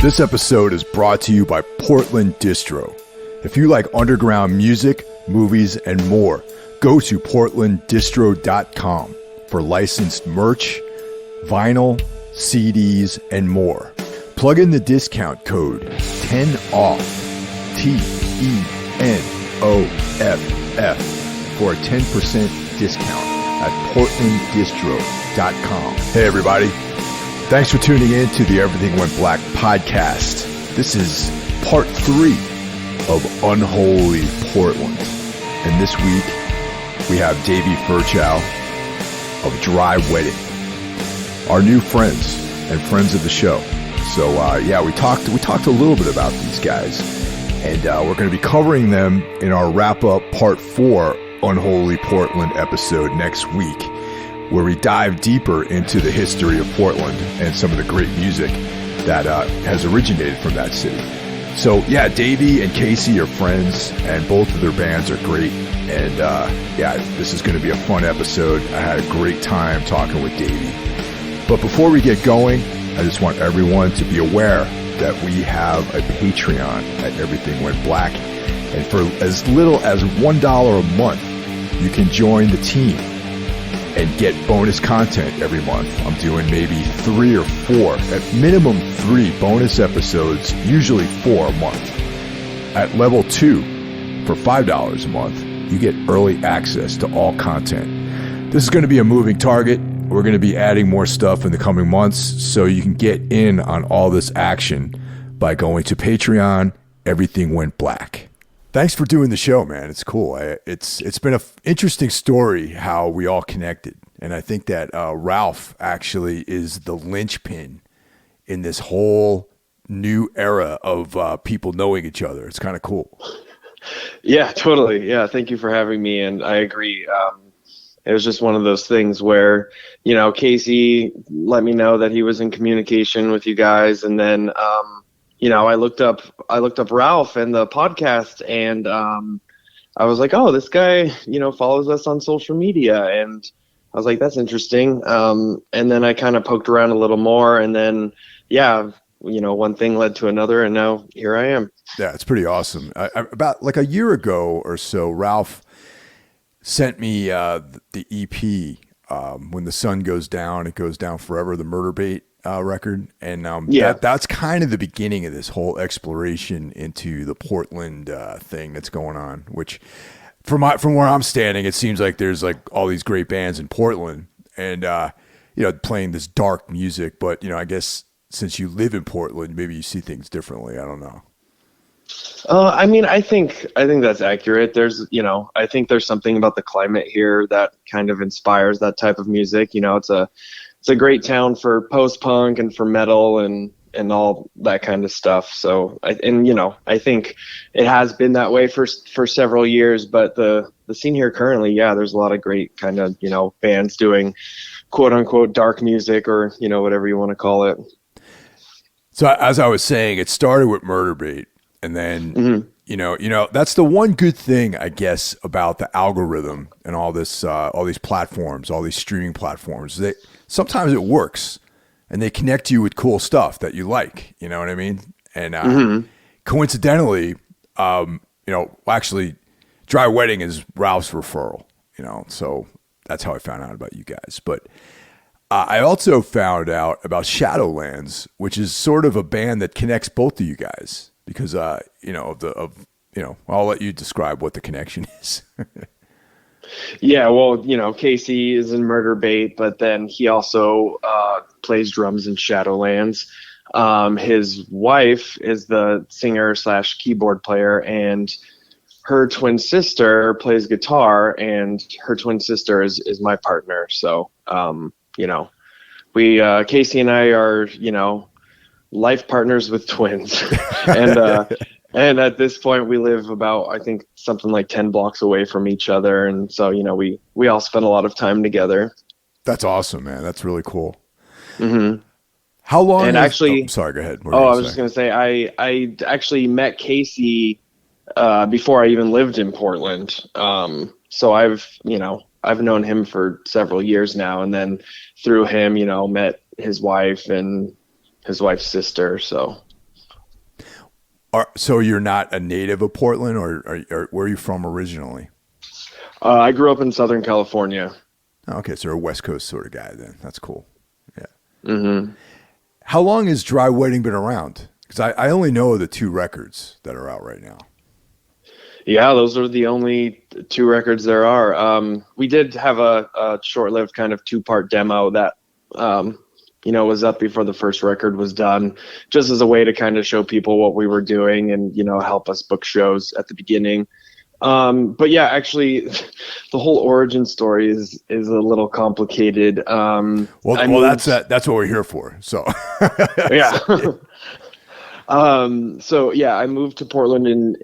This episode is brought to you by Portland Distro. If you like underground music, movies, and more, go to portlanddistro.com for licensed merch, vinyl, CDs, and more. Plug in the discount code 10OFF, TENOFF, for a 10% discount at portlanddistro.com. Hey everybody, thanks for tuning in to the Everything Went Black podcast. This is part 3 of Unholy Portland. And this week, we have Davey Ferchow of Weddig, our new friends and friends of the show. So we talked a little bit about these guys, and we're going to be covering them in our wrap-up part 4 Unholy Portland episode next week, where we dive deeper into the history of Portland and some of the great music that has originated from that city. So yeah, Davey and Casey are friends, and both of their bands are great. And this is going to be a fun episode. I had a great time talking with Davey. But before we get going, I just want everyone to be aware that we have a Patreon at Everything Went Black. And for as little as $1 a month, you can join the team and get bonus content every month. I'm doing maybe 3 or 4, at minimum 3 bonus episodes, usually 4 a month. At level 2, for $5 a month, you get early access to all content. This is going to be a moving target. We're going to be adding more stuff in the coming months, so you can get in on all this action by going to Patreon. Everything Went Black. Thanks for doing the show, man. It's cool. It's been an interesting story how we all connected. And I think that Ralph actually is the linchpin in this whole new era of people knowing each other. It's kind of cool. Yeah, totally. Yeah, thank you for having me. And I agree. It was just one of those things where, Casey let me know that he was in communication with you guys. And then, I looked up Ralph and the podcast, and I was like, oh, this guy, follows us on social media. And I was like, that's interesting. And then I kind of poked around a little more, and then, one thing led to another, and now here I am. Yeah, it's pretty awesome. About like a year ago or so, Ralph sent me the EP, When the Sun Goes Down, It Goes Down Forever, the Murder Bait record. And that's kind of the beginning of this whole exploration into the Portland thing that's going on, which from where I'm standing, it seems like there's like all these great bands in Portland and, playing this dark music. But, I guess since you live in Portland, maybe you see things differently. I don't know. I think that's accurate. There's, I think there's something about the climate here that kind of inspires that type of music. It's a great town for post-punk and for metal and all that kind of stuff. So, I think it has been that way for several years, but the scene here currently, there's a lot of great kind of, bands doing quote unquote dark music or, whatever you want to call it. So as I was saying, it started with Murder Bait. And then, that's the one good thing, I guess, about the algorithm and all this, all these platforms, all these streaming platforms. Sometimes it works, and they connect you with cool stuff that you like. You know what I mean? And coincidentally, actually, Dry Wedding is Ralph's referral. So that's how I found out about you guys. But I also found out about Shadowlands, which is sort of a band that connects both of you guys. Because, I'll let you describe what the connection is. Yeah, well, Casey is in Murder Bait, but then he also plays drums in Shadowlands. His wife is the singer / keyboard player, and her twin sister plays guitar, and her twin sister is my partner. So, we Casey and I are, life partners with twins. And at this point we live about, I think, something like 10 blocks away from each other. And so, we all spend a lot of time together. That's awesome, man. That's really cool. Mm-hmm. How long? And actually, sorry, go ahead. I was just going to say, I actually met Casey before I even lived in Portland. So I've known him for several years now. And then through him, met his wife and his wife's sister. So So you're not a native of Portland, or where are you from originally? I grew up in Southern California. Okay, so you're a West Coast sort of guy then. That's cool. Yeah. Hmm. How long has Dry Wedding been around? Because I only know the two records that are out right now. Yeah, those are the only two records there are. We did have a short-lived kind of two-part demo that, was up before the first record was done, just as a way to kind of show people what we were doing and, help us book shows at the beginning. But yeah, actually, the whole origin story is a little complicated. That's what we're here for. So Yeah. So yeah, I moved to Portland in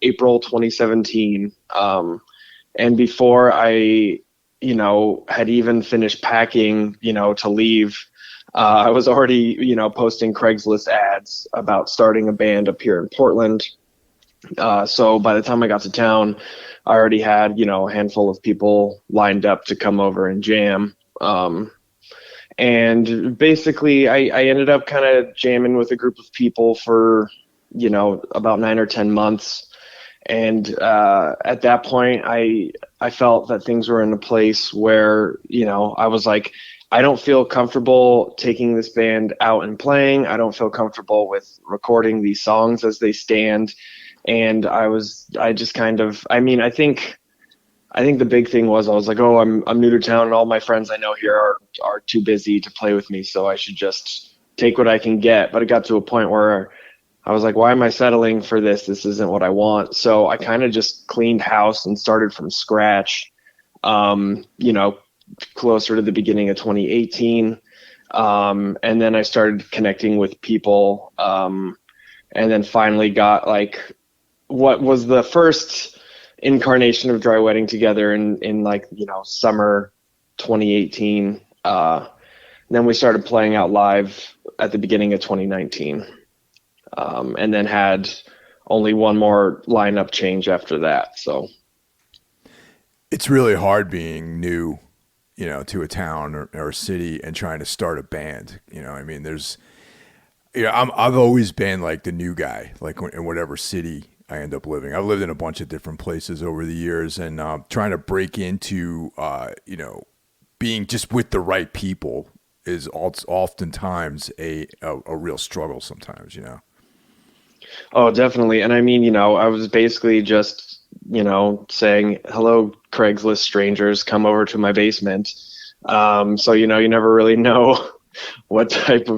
April 2017. And before I, had even finished packing, to leave, I was already, posting Craigslist ads about starting a band up here in Portland. So by the time I got to town, I already had, a handful of people lined up to come over and jam. And basically, I ended up kind of jamming with a group of people for, about 9 or 10 months. And at that point, I felt that things were in a place where, I was like, I don't feel comfortable taking this band out and playing. I don't feel comfortable with recording these songs as they stand. And I think the big thing was I was like, oh, I'm new to town and all my friends I know here are too busy to play with me, so I should just take what I can get. But it got to a point where I was like, why am I settling for this? This isn't what I want. So I kind of just cleaned house and started from scratch, closer to the beginning of 2018. And then I started connecting with people, and then finally got like what was the first incarnation of Dry Wedding together in summer 2018. Then we started playing out live at the beginning of 2019, and then had only one more lineup change after that. So it's really hard being new, to a town or a city and trying to start a band. I mean, I've always been like the new guy, like in whatever city I end up living. I've lived in a bunch of different places over the years, and trying to break into, being just with the right people is oftentimes a real struggle sometimes, Oh, definitely. And I mean, I was basically just, saying, hello, Craigslist strangers, come over to my basement. So, you never really know what type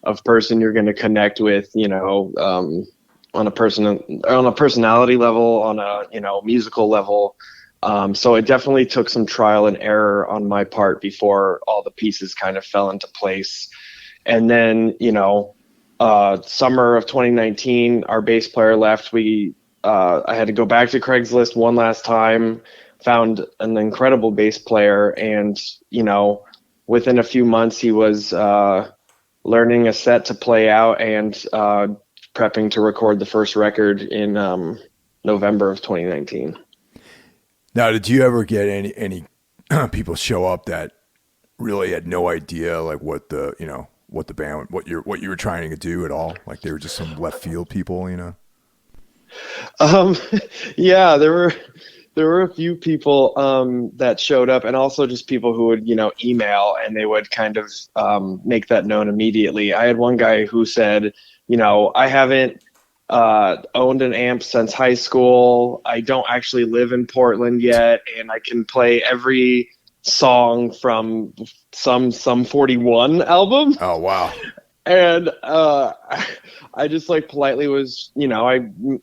of person you're going to connect with, on a personality level, on a, musical level. So it definitely took some trial and error on my part before all the pieces kind of fell into place. And then, summer of 2019, our bass player left. I had to go back to Craigslist one last time, found an incredible bass player, and, within a few months he was learning a set to play out and prepping to record the first record in November of 2019. Now, did you ever get any people show up that really had no idea like what the band, what you were trying to do at all? Like they were just some left field people, Yeah, there were a few people that showed up, and also just people who would, email, and they would kind of make that known immediately. I had one guy who said, I haven't owned an amp since high school. I don't actually live in Portland yet, and I can play every song from some 41 album. Oh, wow. And I just like politely was, I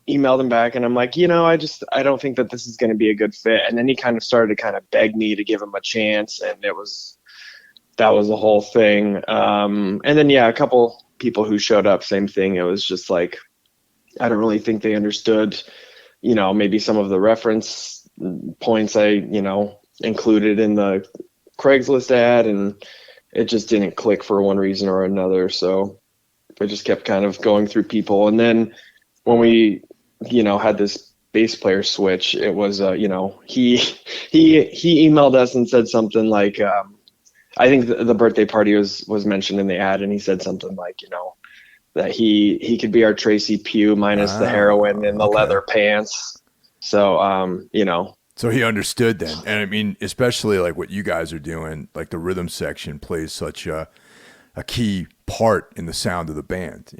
emailed him back and I'm like, I don't think that this is going to be a good fit. And then he kind of started to kind of beg me to give him a chance, and that was the whole thing. And then, yeah, a couple people who showed up, same thing. It was just like, I don't really think they understood, maybe some of the reference points I, included in the Craigslist ad, and it just didn't click for one reason or another. So I just kept kind of going through people. And then when we, had this bass player switch, it was, he emailed us and said something like, I think the birthday party was mentioned in the ad, and he said something like, that he could be our Tracy Pugh minus the heroin and the leather pants. So, So he understood then. And I mean, especially like what you guys are doing, like the rhythm section plays such a key part in the sound of the band,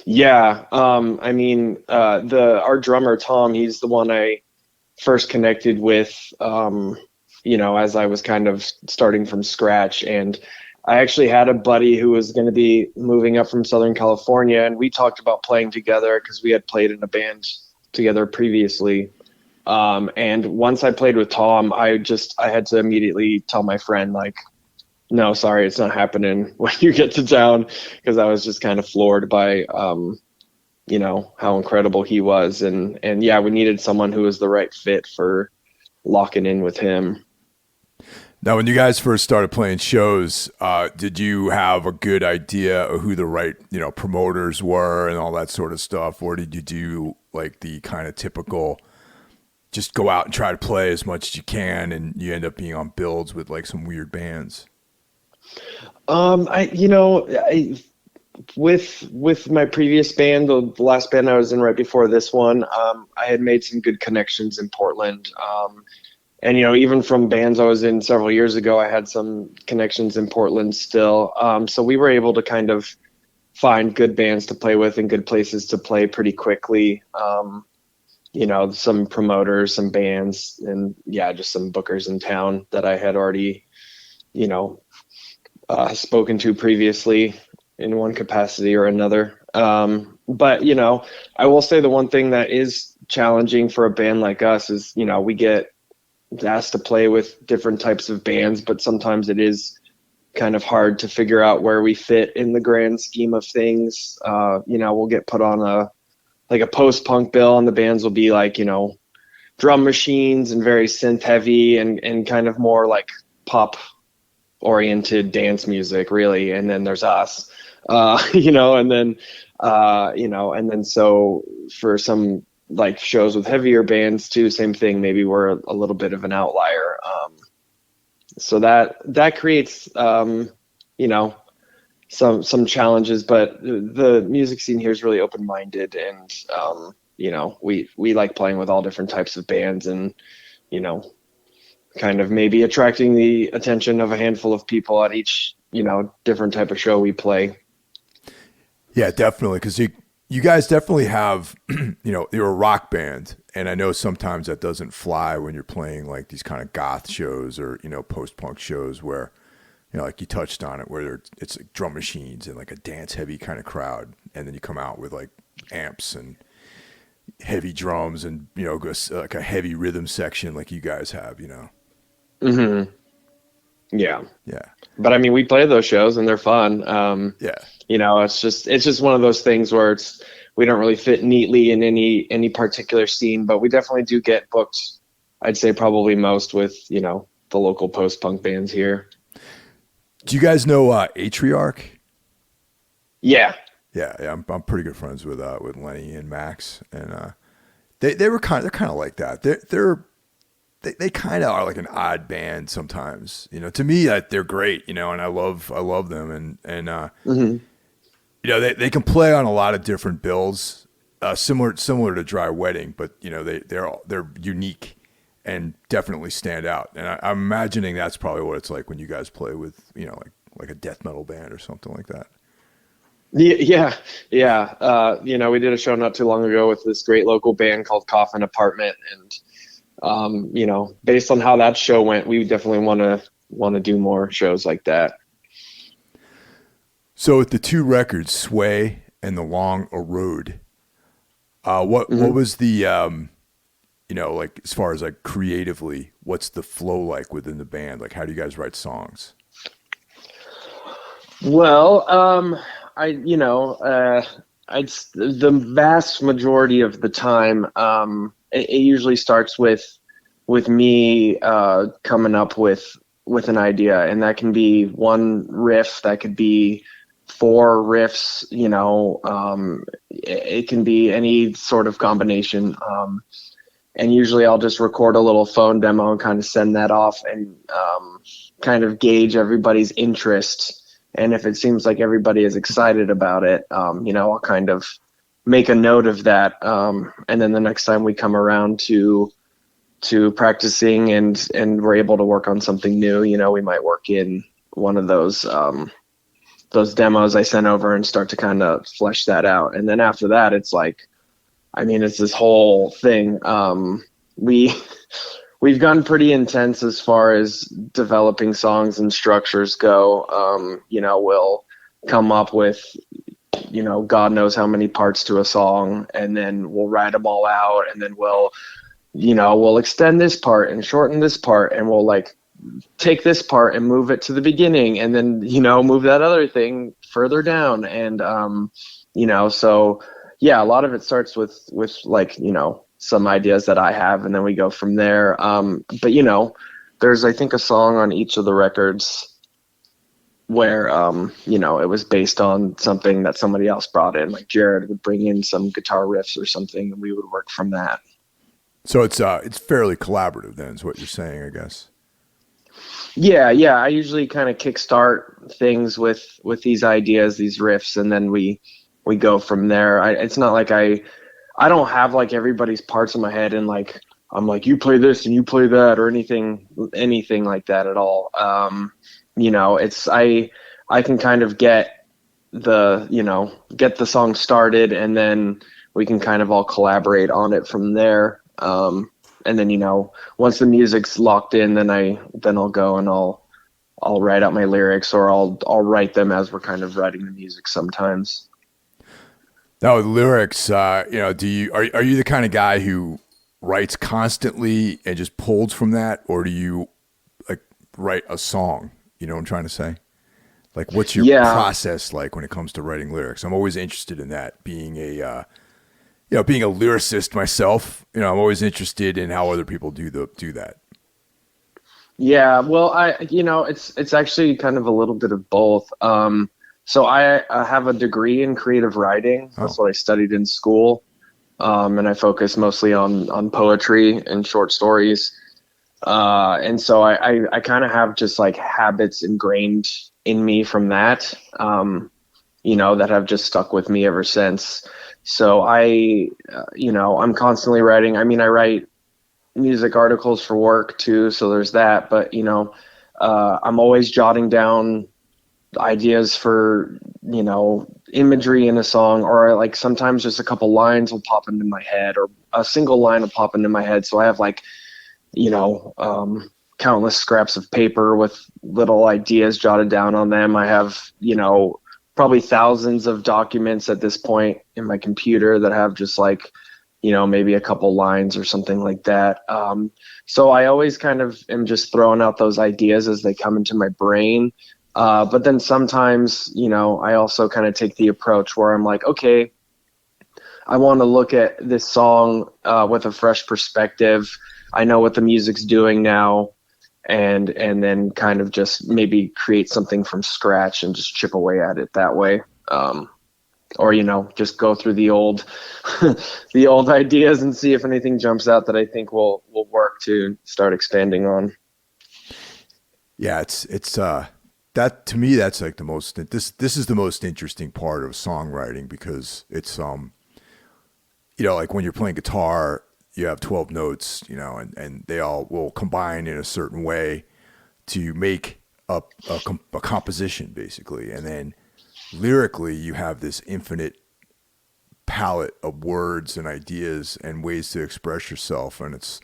Yeah. I mean, our drummer, Tom, he's the one I first connected with, as I was kind of starting from scratch. And I actually had a buddy who was going to be moving up from Southern California, and we talked about playing together because we had played in a band together previously. And once I played with Tom, I had to immediately tell my friend, like, no, sorry, it's not happening when you get to town, because I was just kind of floored by, how incredible he was. And yeah, we needed someone who was the right fit for locking in with him. Now, when you guys first started playing shows, did you have a good idea of who the right, promoters were and all that sort of stuff? Or did you do like the kind of typical, just go out and try to play as much as you can, and you end up being on builds with like some weird bands? With my previous band, the last band I was in right before this one, I had made some good connections in Portland. And, even from bands I was in several years ago, I had some connections in Portland still. So we were able to kind of find good bands to play with and good places to play pretty quickly. Some promoters, some bands, and yeah, just some bookers in town that I had already, spoken to previously in one capacity or another. But, I will say the one thing that is challenging for a band like us is, we get asked to play with different types of bands, but sometimes it is kind of hard to figure out where we fit in the grand scheme of things. We'll get put on a post-punk bill, and the bands will be like, drum machines and very synth heavy and kind of more like pop oriented dance music, really. And then there's us, and then so for some like shows with heavier bands too, same thing, maybe we're a little bit of an outlier. So that creates, some challenges, but the music scene here is really open-minded, and, we like playing with all different types of bands, and, kind of maybe attracting the attention of a handful of people at each, different type of show we play. Yeah, definitely. Cause you guys definitely have, you're a rock band, and I know sometimes that doesn't fly when you're playing like these kind of goth shows or, post-punk shows where, like you touched on it, where it's like drum machines and like a dance heavy kind of crowd. And then you come out with like amps and heavy drums and, like a heavy rhythm section like you guys have, Mm-hmm. Yeah. Yeah. But I mean, we play those shows and they're fun. Yeah. It's just one of those things where we don't really fit neatly in any particular scene, but we definitely do get booked. I'd say probably most with, the local post-punk bands here. Do you guys know Atriarch? Yeah. Yeah. I'm pretty good friends with Lenny and Max, and they're kind of like that. They kind of are like an odd band sometimes. To me, they're great. And I love them, and Mm-hmm. they can play on a lot of different bills, similar to Dry Wedding, but they're unique and definitely stand out. And I'm imagining that's probably what it's like when you guys play with like a death metal band or something like that. Yeah. We did a show not too long ago with this great local band called Coffin Apartment, and based on how that show went, we definitely want to do more shows like that. So with the two records, Sway and The Long a Road, what was the like as far as like creatively, what's the flow like within the band? Like, how do you guys write songs? Well, the vast majority of the time, it usually starts with me coming up with an idea, and that can be one riff, that could be 4 riffs, it can be any sort of combination. And usually I'll just record a little phone demo and kind of send that off, and kind of gauge everybody's interest And if it seems like everybody is excited about it, I'll kind of make a note of that. And then the next time we come around to practicing and we're able to work on something new, we might work in one of those demos I sent over and start to kind of flesh that out. And then after that, it's like, it's this whole thing. We've gotten pretty intense as far as developing songs and structures go. We'll come up with, God knows how many parts to a song, and then we'll write them all out, and then we'll extend this part and shorten this part, and we'll like take this part and move it to the beginning, and then, move that other thing further down. And, so yeah, a lot of it starts with like, some ideas that I have, and then we go from there. But there's, I think, a song on each of the records where, it was based on something that somebody else brought in. Like Jared would bring in some guitar riffs or something, and we would work from that. So it's fairly collaborative then, is what you're saying, I guess. Yeah. I usually kind of kickstart things with these ideas, these riffs, and then we go from there. It's not like I don't have like everybody's parts in my head and like I'm like, you play this and you play that or anything like that at all. It's I can kind of get the song started, and then we can kind of all collaborate on it from there. And then, once the music's locked in, then I'll go and I'll write out my lyrics, or I'll write them as we're kind of writing the music sometimes. Now with lyrics, are you the kind of guy who writes constantly and just pulls from that, or do you like write a song? You know what I'm trying to say? Like, what's your process like when it comes to writing lyrics? I'm always interested in that. Being a lyricist myself, I'm always interested in how other people do that. Yeah, well, it's actually kind of a little bit of both. So I have a degree in creative writing. That's what I studied in school. And I focus mostly on poetry and short stories. And so I kind of have just like habits ingrained in me from that, that have just stuck with me ever since. So I'm constantly writing. I write music articles for work too, so there's that. But, I'm always jotting down ideas for, imagery in a song, or like sometimes just a couple lines will pop into my head, or a single line will pop into my head. So I have like, countless scraps of paper with little ideas jotted down on them. I have, probably thousands of documents at this point in my computer that have just like, maybe a couple lines or something like that. So I always kind of am just throwing out those ideas as they come into my brain. But then sometimes, I also kind of take the approach where I'm like, okay, I want to look at this song with a fresh perspective. I know what the music's doing now, and then kind of just maybe create something from scratch and just chip away at it that way. Or, just go through the old the old ideas and see if anything jumps out that I think will work to start expanding on. Yeah, it's that, to me, that's like the most, this is the most interesting part of songwriting, because it's, like when you're playing guitar, you have 12 notes, and they all will combine in a certain way to make a composition, basically. And then lyrically, you have this infinite palette of words and ideas and ways to express yourself. And it's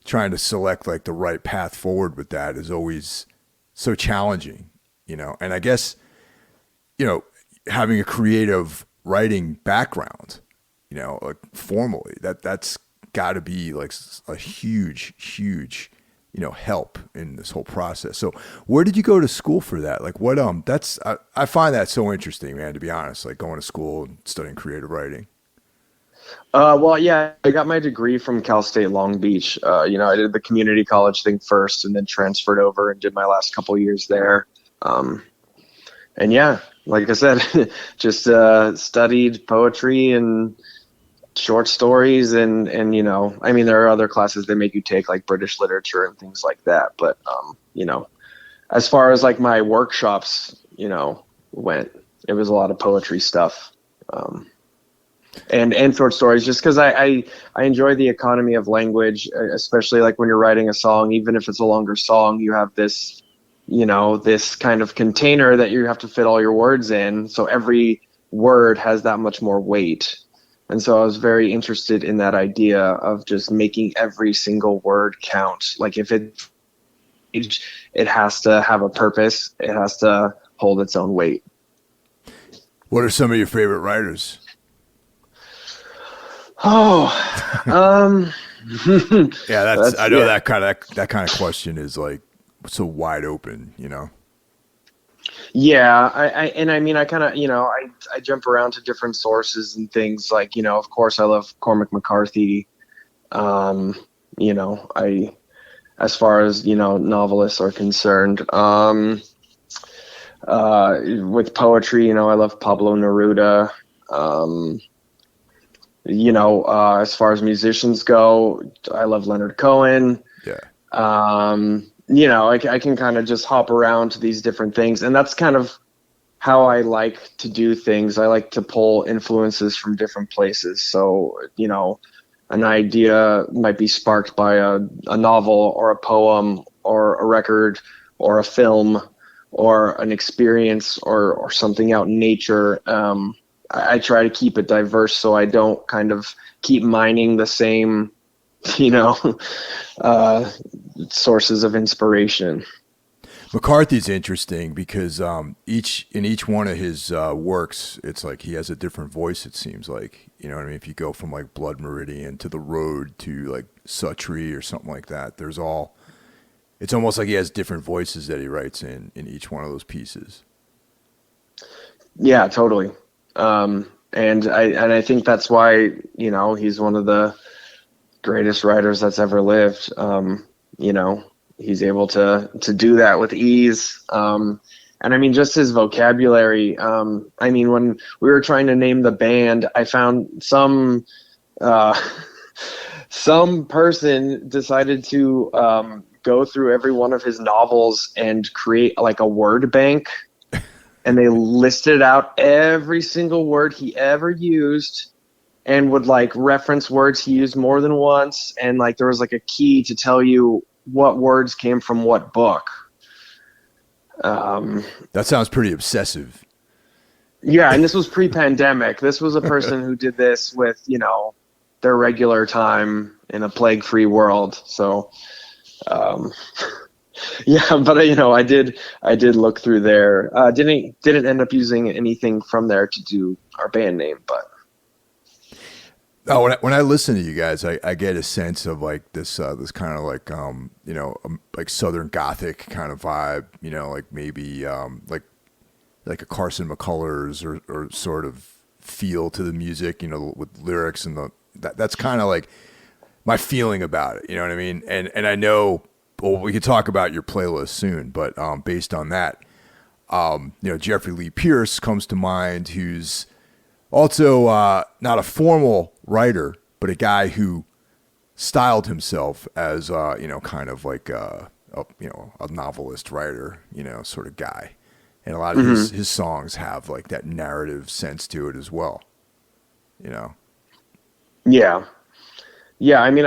trying to select like the right path forward with that is always so challenging. And I guess, having a creative writing background, like formally, that's got to be like a huge, help in this whole process. So where did you go to school for that? Like what, I find that so interesting, man, to be honest, like going to school and studying creative writing. Well, yeah, I got my degree from Cal State Long Beach. I did the community college thing first and then transferred over and did my last couple years there. And yeah, like I said, just studied poetry and short stories and there are other classes they make you take, like British literature and things like that. But, as far as like my workshops, went. It was a lot of poetry stuff. And short stories, just because I enjoy the economy of language, especially like when you're writing a song. Even if it's a longer song, you have this, this kind of container that you have to fit all your words in. So every word has that much more weight. And so I was very interested in that idea of just making every single word count. Like if it has to have a purpose. It has to hold its own weight. What are some of your favorite writers? Oh, Yeah, I know that kind of question is like so wide open, Yeah, I mean, I kind of, I jump around to different sources and things like, of course I love Cormac McCarthy. As far as, novelists are concerned, with poetry, I love Pablo Neruda. As far as musicians go, I love Leonard Cohen. Yeah. I can kind of just hop around to these different things, and that's kind of how I like to do things. I like to pull influences from different places. So, an idea might be sparked by a novel or a poem or a record or a film or an experience or something out in nature. I try to keep it diverse so I don't kind of keep mining the same, sources of inspiration. McCarthy's interesting because in each one of his works, it's like he has a different voice. It seems like, you know what I mean. If you go from like Blood Meridian to The Road to like Suttree or something like that, it's almost like he has different voices that he writes in each one of those pieces. Yeah, totally. And I think that's why he's one of the greatest writers that's ever lived. He's able to do that with ease. And I mean, just his vocabulary. I mean, when we were trying to name the band, I found some person decided to go through every one of his novels and create like a word bank. And they listed out every single word he ever used and would like reference words he used more than once. And like there was like a key to tell you what words came from what book. That sounds pretty obsessive. Yeah, and this was pre-pandemic. This was a person who did this with, their regular time in a plague-free world. So, yeah, but I did look through there. Didn't end up using anything from there to do our band name, but. Oh, when I listen to you guys, I get a sense of like this kind of like like Southern Gothic kind of vibe, like maybe like a Carson McCullers or sort of feel to the music, with lyrics and that's kind of like my feeling about it. You know what I mean? And I know, well, we could talk about your playlist soon, but based on that, Jeffrey Lee Pierce comes to mind, who's also not a formal writer, but a guy who styled himself as kind of like a novelist writer, sort of guy. And a lot of his songs have like that narrative sense to it as well. Yeah. Yeah, I mean,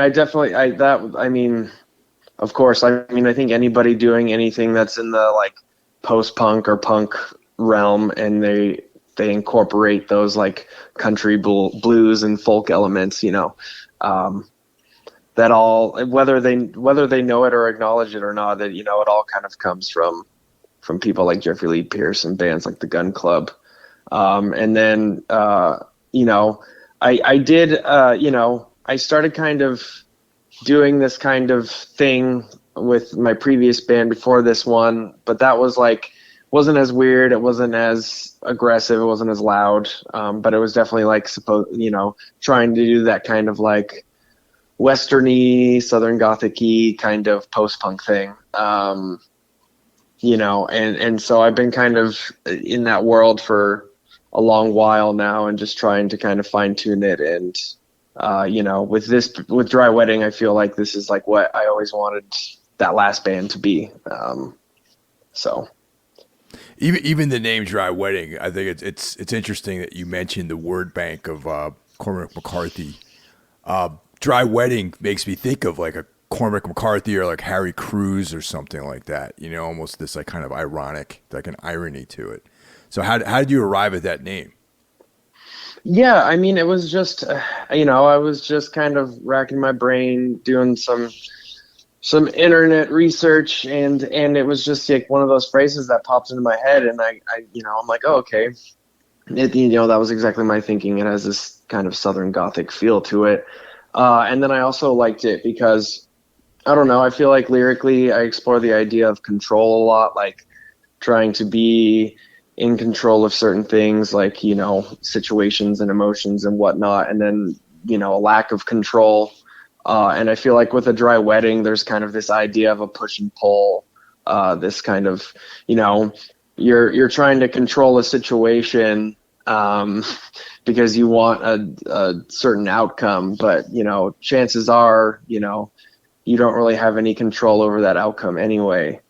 of course, I think anybody doing anything that's in the like post-punk or punk realm and they incorporate those like country blues and folk elements, that all, whether they know it or acknowledge it or not, that, it all kind of comes from people like Jeffrey Lee Pierce and bands like the Gun Club. And then, I did, I started kind of doing this kind of thing with my previous band before this one, but that was like, wasn't as weird. It wasn't as aggressive. It wasn't as loud. But it was definitely like trying to do that kind of like Western-y, Southern Gothic-y kind of post-punk thing. And so I've been kind of in that world for a long while now and just trying to kind of fine tune it. And, with Dry Wedding, I feel like this is like what I always wanted that last band to be. So. Even the name Dry Wedding, I think it's interesting that you mentioned the word bank of Cormac McCarthy. Dry Wedding makes me think of like a Cormac McCarthy or like Harry Cruz or something like that. You know, almost this like kind of ironic, like an irony to it. So how did you arrive at that name? Yeah, I mean, it was just, I was just kind of racking my brain, doing some internet research, and it was just like one of those phrases that popped into my head, and I'm like, oh, okay, that was exactly my thinking. It has this kind of Southern Gothic feel to it, and then I also liked it because I don't know, I feel like lyrically I explore the idea of control a lot, like trying to be in control of certain things, like situations and emotions and whatnot, and then a lack of control. And I feel like with a Dry Wedding, there's kind of this idea of a push and pull, this kind of, you're trying to control a situation because you want a certain outcome, but chances are, you don't really have any control over that outcome anyway.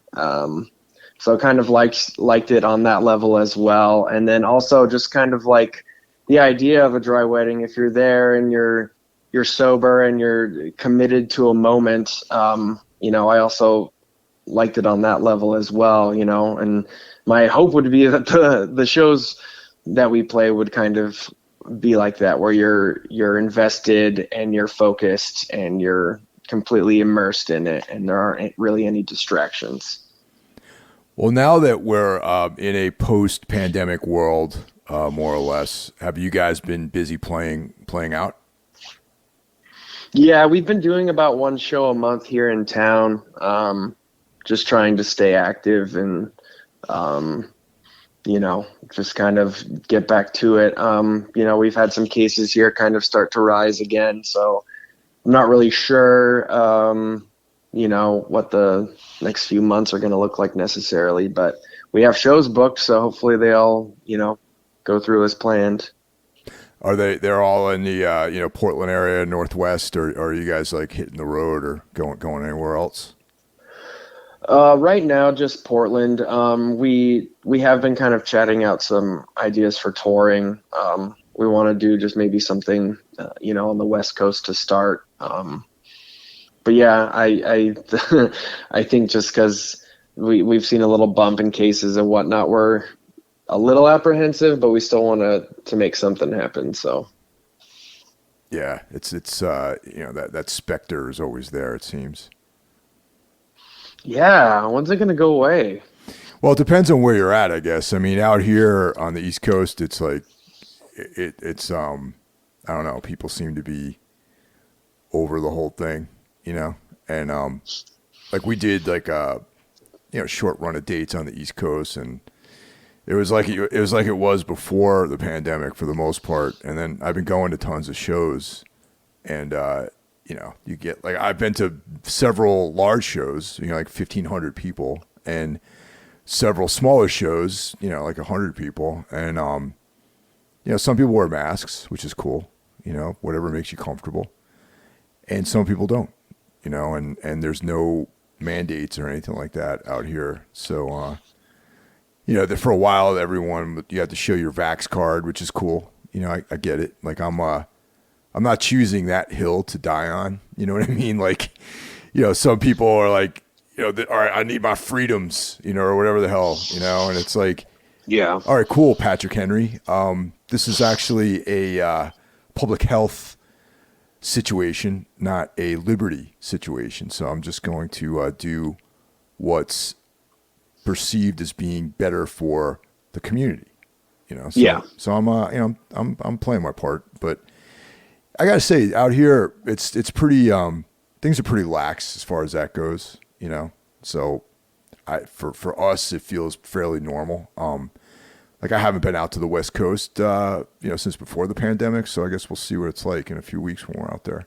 So kind of liked it on that level as well. And then also just kind of like the idea of a Dry Wedding, if you're there and you're sober and you're committed to a moment, I also liked it on that level as well, and my hope would be that the shows that we play would kind of be like that, where you're invested and you're focused and you're completely immersed in it, and there aren't really any distractions. Well, now that we're in a post-pandemic world, more or less, have you guys been busy playing out? Yeah, we've been doing about one show a month here in town, just trying to stay active and, just kind of get back to it. We've had some cases here kind of start to rise again, so I'm not really sure, what the next few months are going to look like necessarily, but we have shows booked, so hopefully they all, go through as planned. Are they're all in the Portland area, Northwest, or are you guys like hitting the road or going anywhere else? Right now, just Portland. We have been kind of chatting out some ideas for touring. We want to do just maybe something, on the West Coast to start. But yeah, I I think just because we've seen a little bump in cases and whatnot, we're a little apprehensive, but we still want to make something happen. So Yeah, it's that specter is always there, it seems. yeah, when's it gonna go away? Well, it depends on where you're at, I guess. I mean, out here on the East Coast, it's like it's I don't know. People seem to be over the whole thing, and like we did like a short run of dates on the East Coast, and it was like it was before the pandemic for the most part. And then I've been going to tons of shows, and you get like I've been to several large shows, like 1,500 people, and several smaller shows, like 100 people, and some people wear masks, which is cool, whatever makes you comfortable, and some people don't, and there's no mandates or anything like that out here, so. For a while, you have to show your Vax card, which is cool. I get it. Like I'm not choosing that hill to die on. You know what I mean? Like, some people are like, all right, I need my freedoms, or whatever the hell, and it's like, Yeah. all right, cool, Patrick Henry. This is actually a public health situation, not a liberty situation. So I'm just going to do what's perceived as being better for the community, So, Yeah. So I'm playing my part, but I gotta say, out here, it's pretty. Things are pretty lax as far as that goes, So, for us, it feels fairly normal. Like I haven't been out to the West Coast, since before the pandemic. So I guess we'll see what it's like in a few weeks when we're out there.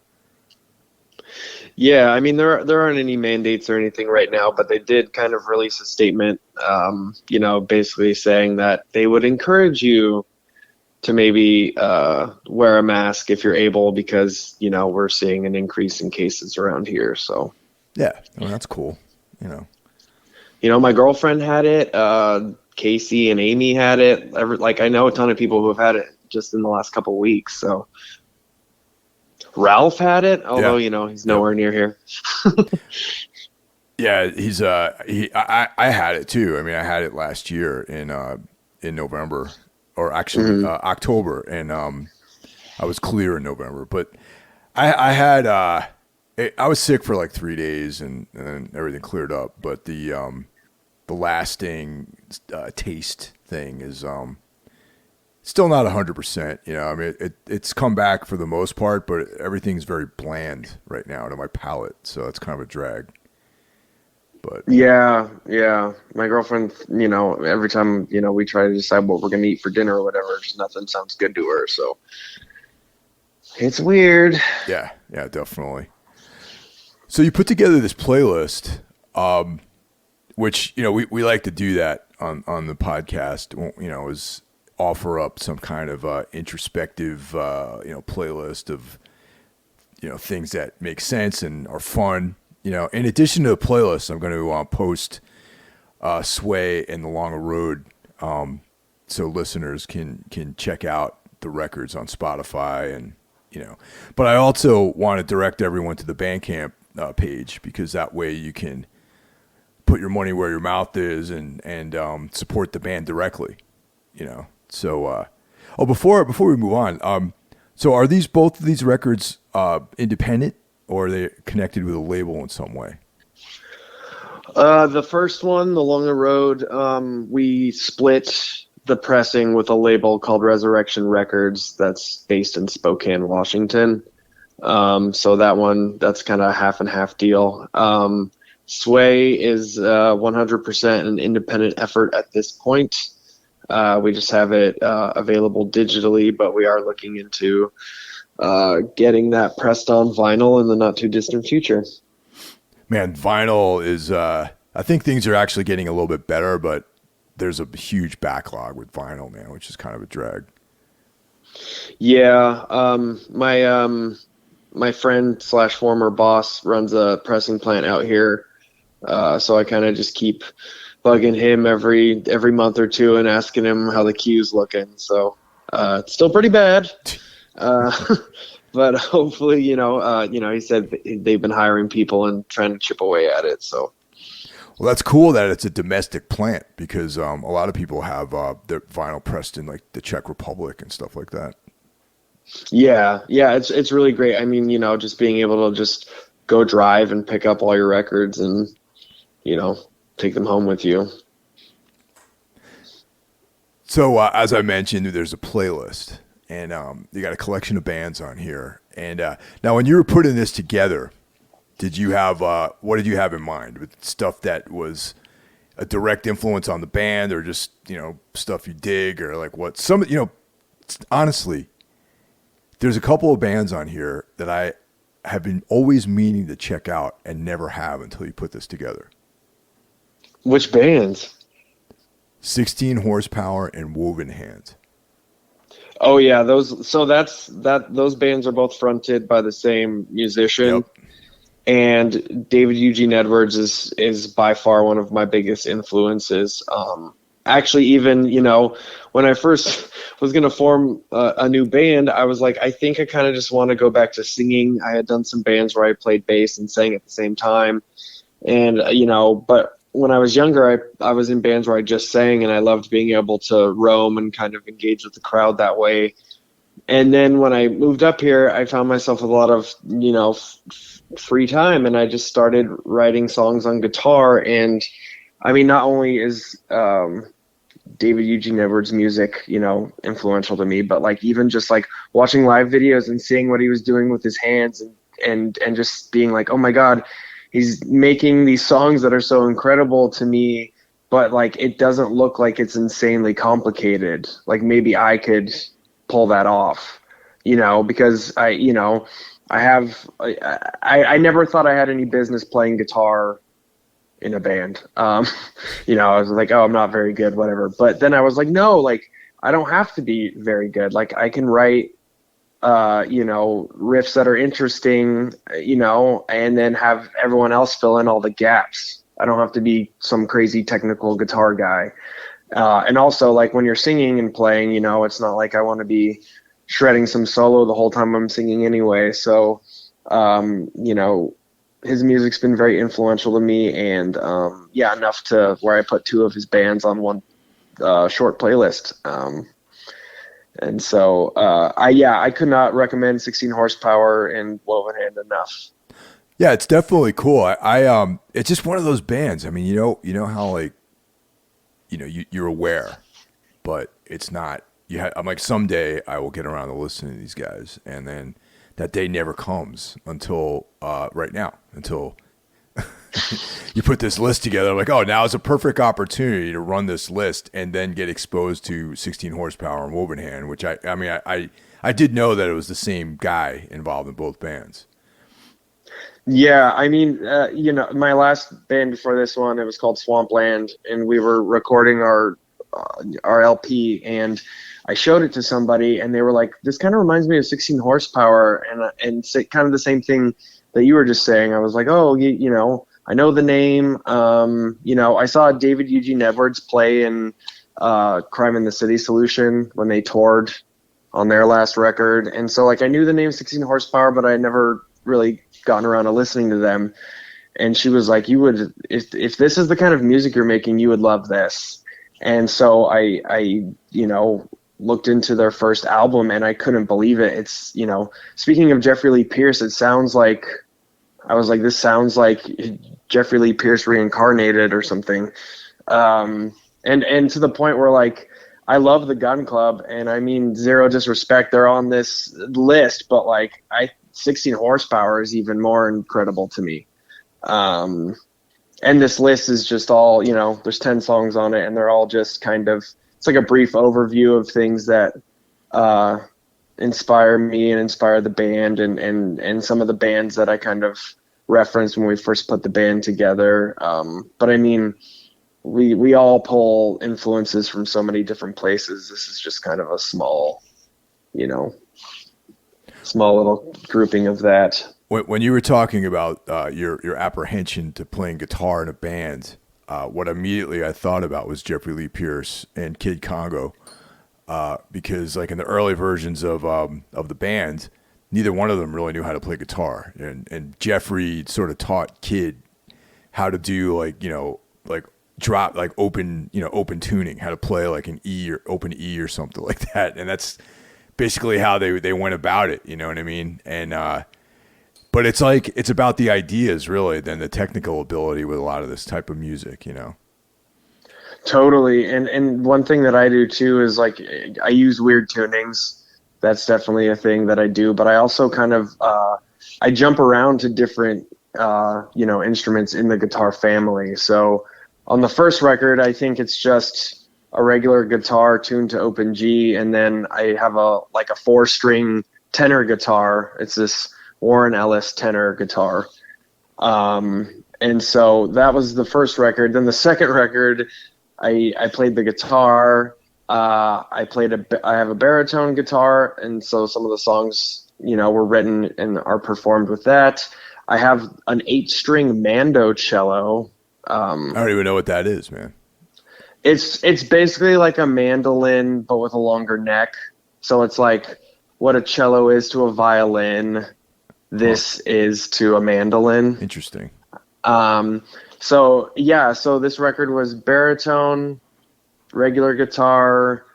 Yeah, I mean there aren't any mandates or anything right now, but they did kind of release a statement, basically saying that they would encourage you to maybe wear a mask if you're able, because we're seeing an increase in cases around here. So Yeah, well, that's cool. my girlfriend had it. Casey and Amy had it. Like I know a ton of people who have had it just in the last couple of weeks. So Ralph had it, although he's nowhere near here. Yeah, I had it too. I mean, I had it last year in November, or actually October, and I was clear in November. But I had I was sick for like 3 days, and then everything cleared up. But the lasting taste thing is still not 100%. I mean, it's come back for the most part, but everything's very bland right now to my palate, so it's kind of a drag. But yeah, my girlfriend, every time we try to decide what we're gonna eat for dinner or whatever, just nothing sounds good to her. So it's weird. Yeah, definitely. So you put together this playlist, which we like to do that on the podcast. Is offer up some kind of introspective playlist of things that make sense and are fun. In addition to the playlist, I'm going to post Sway and the Longer Road, so listeners can check out the records on Spotify, and But I also want to direct everyone to the Bandcamp page, because that way you can put your money where your mouth is and support the band directly. So before we move on, so are both of these records independent, or are they connected with a label in some way? The first one, The Longer Road, we split the pressing with a label called Resurrection Records that's based in Spokane, Washington. So that's kind of a half and half deal. Sway is 100% an independent effort at this point. We just have it available digitally, but we are looking into getting that pressed on vinyl in the not too distant future. Man, vinyl is I think things are actually getting a little bit better, but there's a huge backlog with vinyl, man, which is kind of a drag. Yeah, my friend / former boss runs a pressing plant out here, so I kind of just keep bugging him every month or two and asking him how the queue's looking. So it's still pretty bad. But hopefully, he said they've been hiring people and trying to chip away at it. So, well, that's cool that it's a domestic plant, because a lot of people have their vinyl pressed in like the Czech Republic and stuff like that. Yeah, it's really great. I mean, just being able to just go drive and pick up all your records and take them home with you. So as I mentioned, there's a playlist. And you got a collection of bands on here. And now, when you were putting this together, did you have what did you have in mind? With stuff that was a direct influence on the band, or just stuff you dig, or like what? Honestly, there's a couple of bands on here that I have been always meaning to check out and never have until you put this together. Which bands? 16 Horsepower and Woven Hands. Oh yeah, those bands are both fronted by the same musician. Yep. And David Eugene Edwards is by far one of my biggest influences. Actually, even when I first was going to form a new band, I was like, I think I kind of just want to go back to singing. I had done some bands where I played bass and sang at the same time, and but when I was younger, I was in bands where I just sang, and I loved being able to roam and kind of engage with the crowd that way. And then when I moved up here, I found myself with a lot of, free time, and I just started writing songs on guitar. And I mean, not only is David Eugene Edwards' music, influential to me, but like even just like watching live videos and seeing what he was doing with his hands and just being like, oh my God, he's making these songs that are so incredible to me, but like it doesn't look like it's insanely complicated. Like maybe I could pull that off, because I never thought I had any business playing guitar in a band. I was like, oh, I'm not very good, whatever. But then I was like, no, like I don't have to be very good. Like I can write riffs that are interesting, and then have everyone else fill in all the gaps. I don't have to be some crazy technical guitar guy. And also, like, when you're singing and playing, it's not like I want to be shredding some solo the whole time I'm singing anyway. So, his music's been very influential to me, and yeah, enough to where I put two of his bands on one short playlist. And so, I could not recommend 16 Horsepower and Woven Hand enough. Yeah, it's definitely cool. It's just one of those bands. I mean, you know how like, you're aware, but it's not. I'm like, someday I will get around to listening to these guys, and then that day never comes until right now. Until you put this list together, like, oh, now is a perfect opportunity to run this list and then get exposed to 16 Horsepower and Woven Hand, which I did know that it was the same guy involved in both bands. Yeah, I mean, my last band before this one, it was called Swampland, and we were recording our LP, and I showed it to somebody, and they were like, "This kind of reminds me of 16 Horsepower," and kind of the same thing that you were just saying. I was like, "Oh, I know the name. I saw David Eugene Edwards play in Crime in the City Solution when they toured on their last record, and so like I knew the name 16 Horsepower, but I never really gotten around to listening to them." And she was like, "You would, if this is the kind of music you're making, you would love this." And so I looked into their first album, and I couldn't believe it. It's, speaking of Jeffrey Lee Pierce, it sounds like, I was like, this sounds like Jeffrey Lee Pierce reincarnated or something. And to the point where, like, I love the Gun Club, and I mean, zero disrespect, they're on this list, but like 16 Horsepower is even more incredible to me. And this list is just all, there's 10 songs on it, and they're all just kind of, it's like a brief overview of things that inspire me and inspire the band, and some of the bands that I kind of referenced when we first put the band together. But I mean, we all pull influences from so many different places. This is just kind of a small little grouping of that. When you were talking about your apprehension to playing guitar in a band, what immediately I thought about was Jeffrey Lee Pierce and Kid Congo, because like in the early versions of the band, neither one of them really knew how to play guitar, and Jeffrey sort of taught Kid how to do like drop, like open tuning, how to play like an E or open E or something like that, and that's basically how they went about it. You know what I mean? And but it's like, it's about the ideas really than the technical ability with a lot of this type of music, Totally. And one thing that I do too is like, I use weird tunings. That's definitely a thing that I do, but I also kind of, I jump around to different, instruments in the guitar family. So on the first record, I think it's just a regular guitar tuned to open G. And then I have a 4-string tenor guitar. It's this Warren Ellis tenor guitar. And so that was the first record. Then the second record, I played the guitar. I have a baritone guitar, and so some of the songs, were written and are performed with that. I have an 8-string mando cello. I don't even know what that is, man. It's basically like a mandolin, but with a longer neck. So it's like what a cello is to a violin. This is to a mandolin. Interesting. So this record was baritone, regular guitar,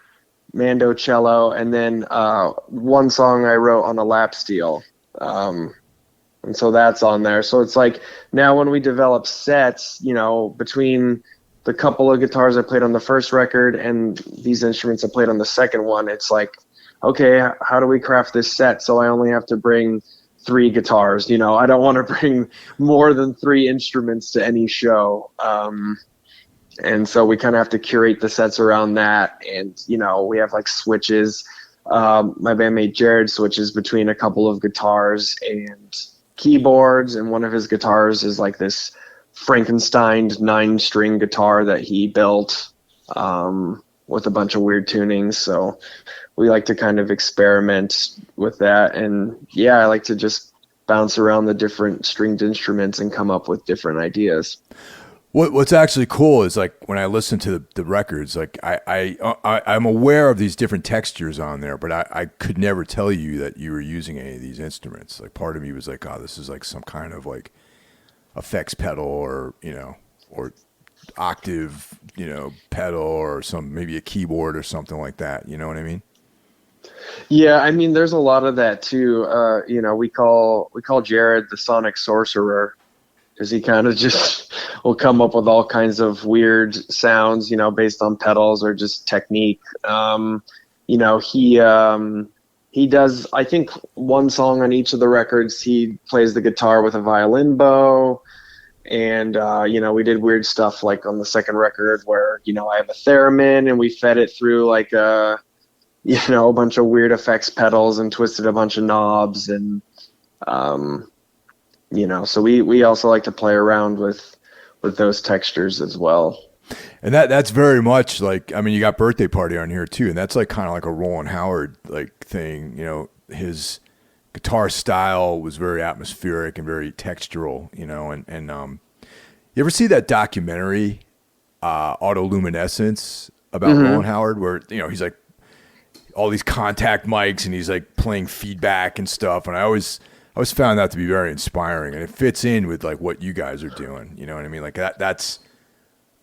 mando cello, and then one song I wrote on a lap steel. And so that's on there. So it's like, now when we develop sets, between the couple of guitars I played on the first record and these instruments I played on the second one, it's like, okay, how do we craft this set so I only have to bring 3 guitars? I don't want to bring more than 3 instruments to any show. And so we kind of have to curate the sets around that. And, we have like switches. My bandmate Jared switches between a couple of guitars and keyboards. And one of his guitars is like this Frankenstein 9-string guitar that he built with a bunch of weird tunings. So we like to kind of experiment with that. And yeah, I like to just bounce around the different stringed instruments and come up with different ideas. What's actually cool is like when I listen to the records, like I'm aware of these different textures on there, but I could never tell you that you were using any of these instruments. Like part of me was like, oh, this is like some kind of like effects pedal or octave, pedal or maybe a keyboard or something like that. You know what I mean? Yeah, I mean, there's a lot of that too. We call Jared the Sonic Sorcerer because he kind of just will come up with all kinds of weird sounds, based on pedals or just technique. He does, I think, one song on each of the records. He plays the guitar with a violin bow. And, we did weird stuff like on the second record where, I have a theremin and we fed it through like a bunch of weird effects pedals and twisted a bunch of knobs. And, so we also like to play around with those textures as well. And that's very much like, I mean, you got Birthday Party on here too. And that's like kind of like a Roland Howard like thing, his guitar style was very atmospheric and very textural, and you ever see that documentary, Autoluminescence, about Roland Howard, where, he's like all these contact mics and he's like playing feedback and stuff. And I always found that to be very inspiring, and it fits in with like what you guys are doing. You know what I mean? Like that's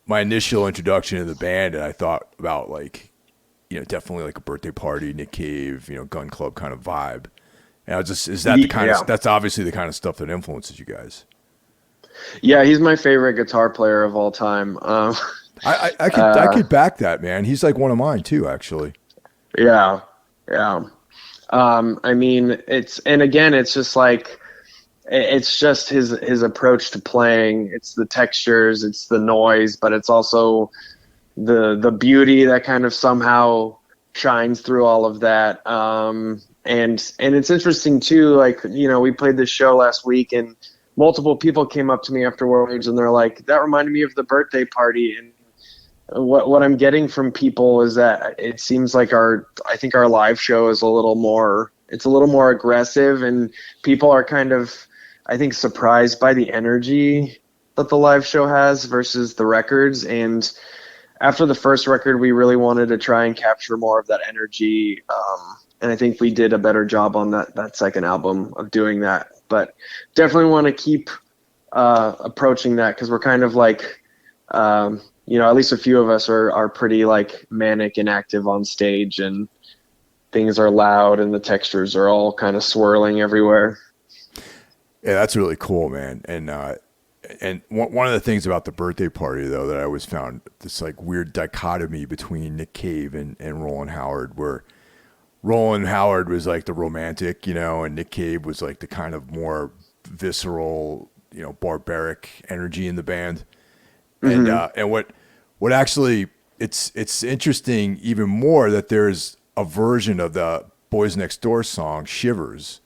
my initial introduction to the band. And I thought about like, definitely like a Birthday Party, Nick Cave, Gun Club kind of vibe. And I was just, is that the kind of, that's obviously the kind of stuff that influences you guys. Yeah, he's my favorite guitar player of all time. I could back that, man. He's like one of mine too, actually. Yeah. I mean, it's just like, it's just his approach to playing. It's the textures, it's the noise, but it's also the beauty that kind of somehow shines through all of that. And it's interesting too, like, we played this show last week and multiple people came up to me afterwards and they're like, that reminded me of the Birthday Party. And what I'm getting from people is that it seems like I think our live show is a little more aggressive, and people are kind of, I think, surprised by the energy that the live show has versus the records. And after the first record, we really wanted to try and capture more of that energy. And I think we did a better job on that second album of doing that. But definitely want to keep approaching that, because we're kind of like, at least a few of us are pretty like manic and active on stage, and things are loud and the textures are all kind of swirling everywhere. Yeah, that's really cool, man. And one of the things about the Birthday Party, though, that I always found this like weird dichotomy between Nick Cave and Roland Howard, where Roland Howard was like the romantic, and Nick Cave was like the kind of more visceral, barbaric energy in the band. And what actually, it's interesting even more that there's a version of the Boys Next Door song Shivers.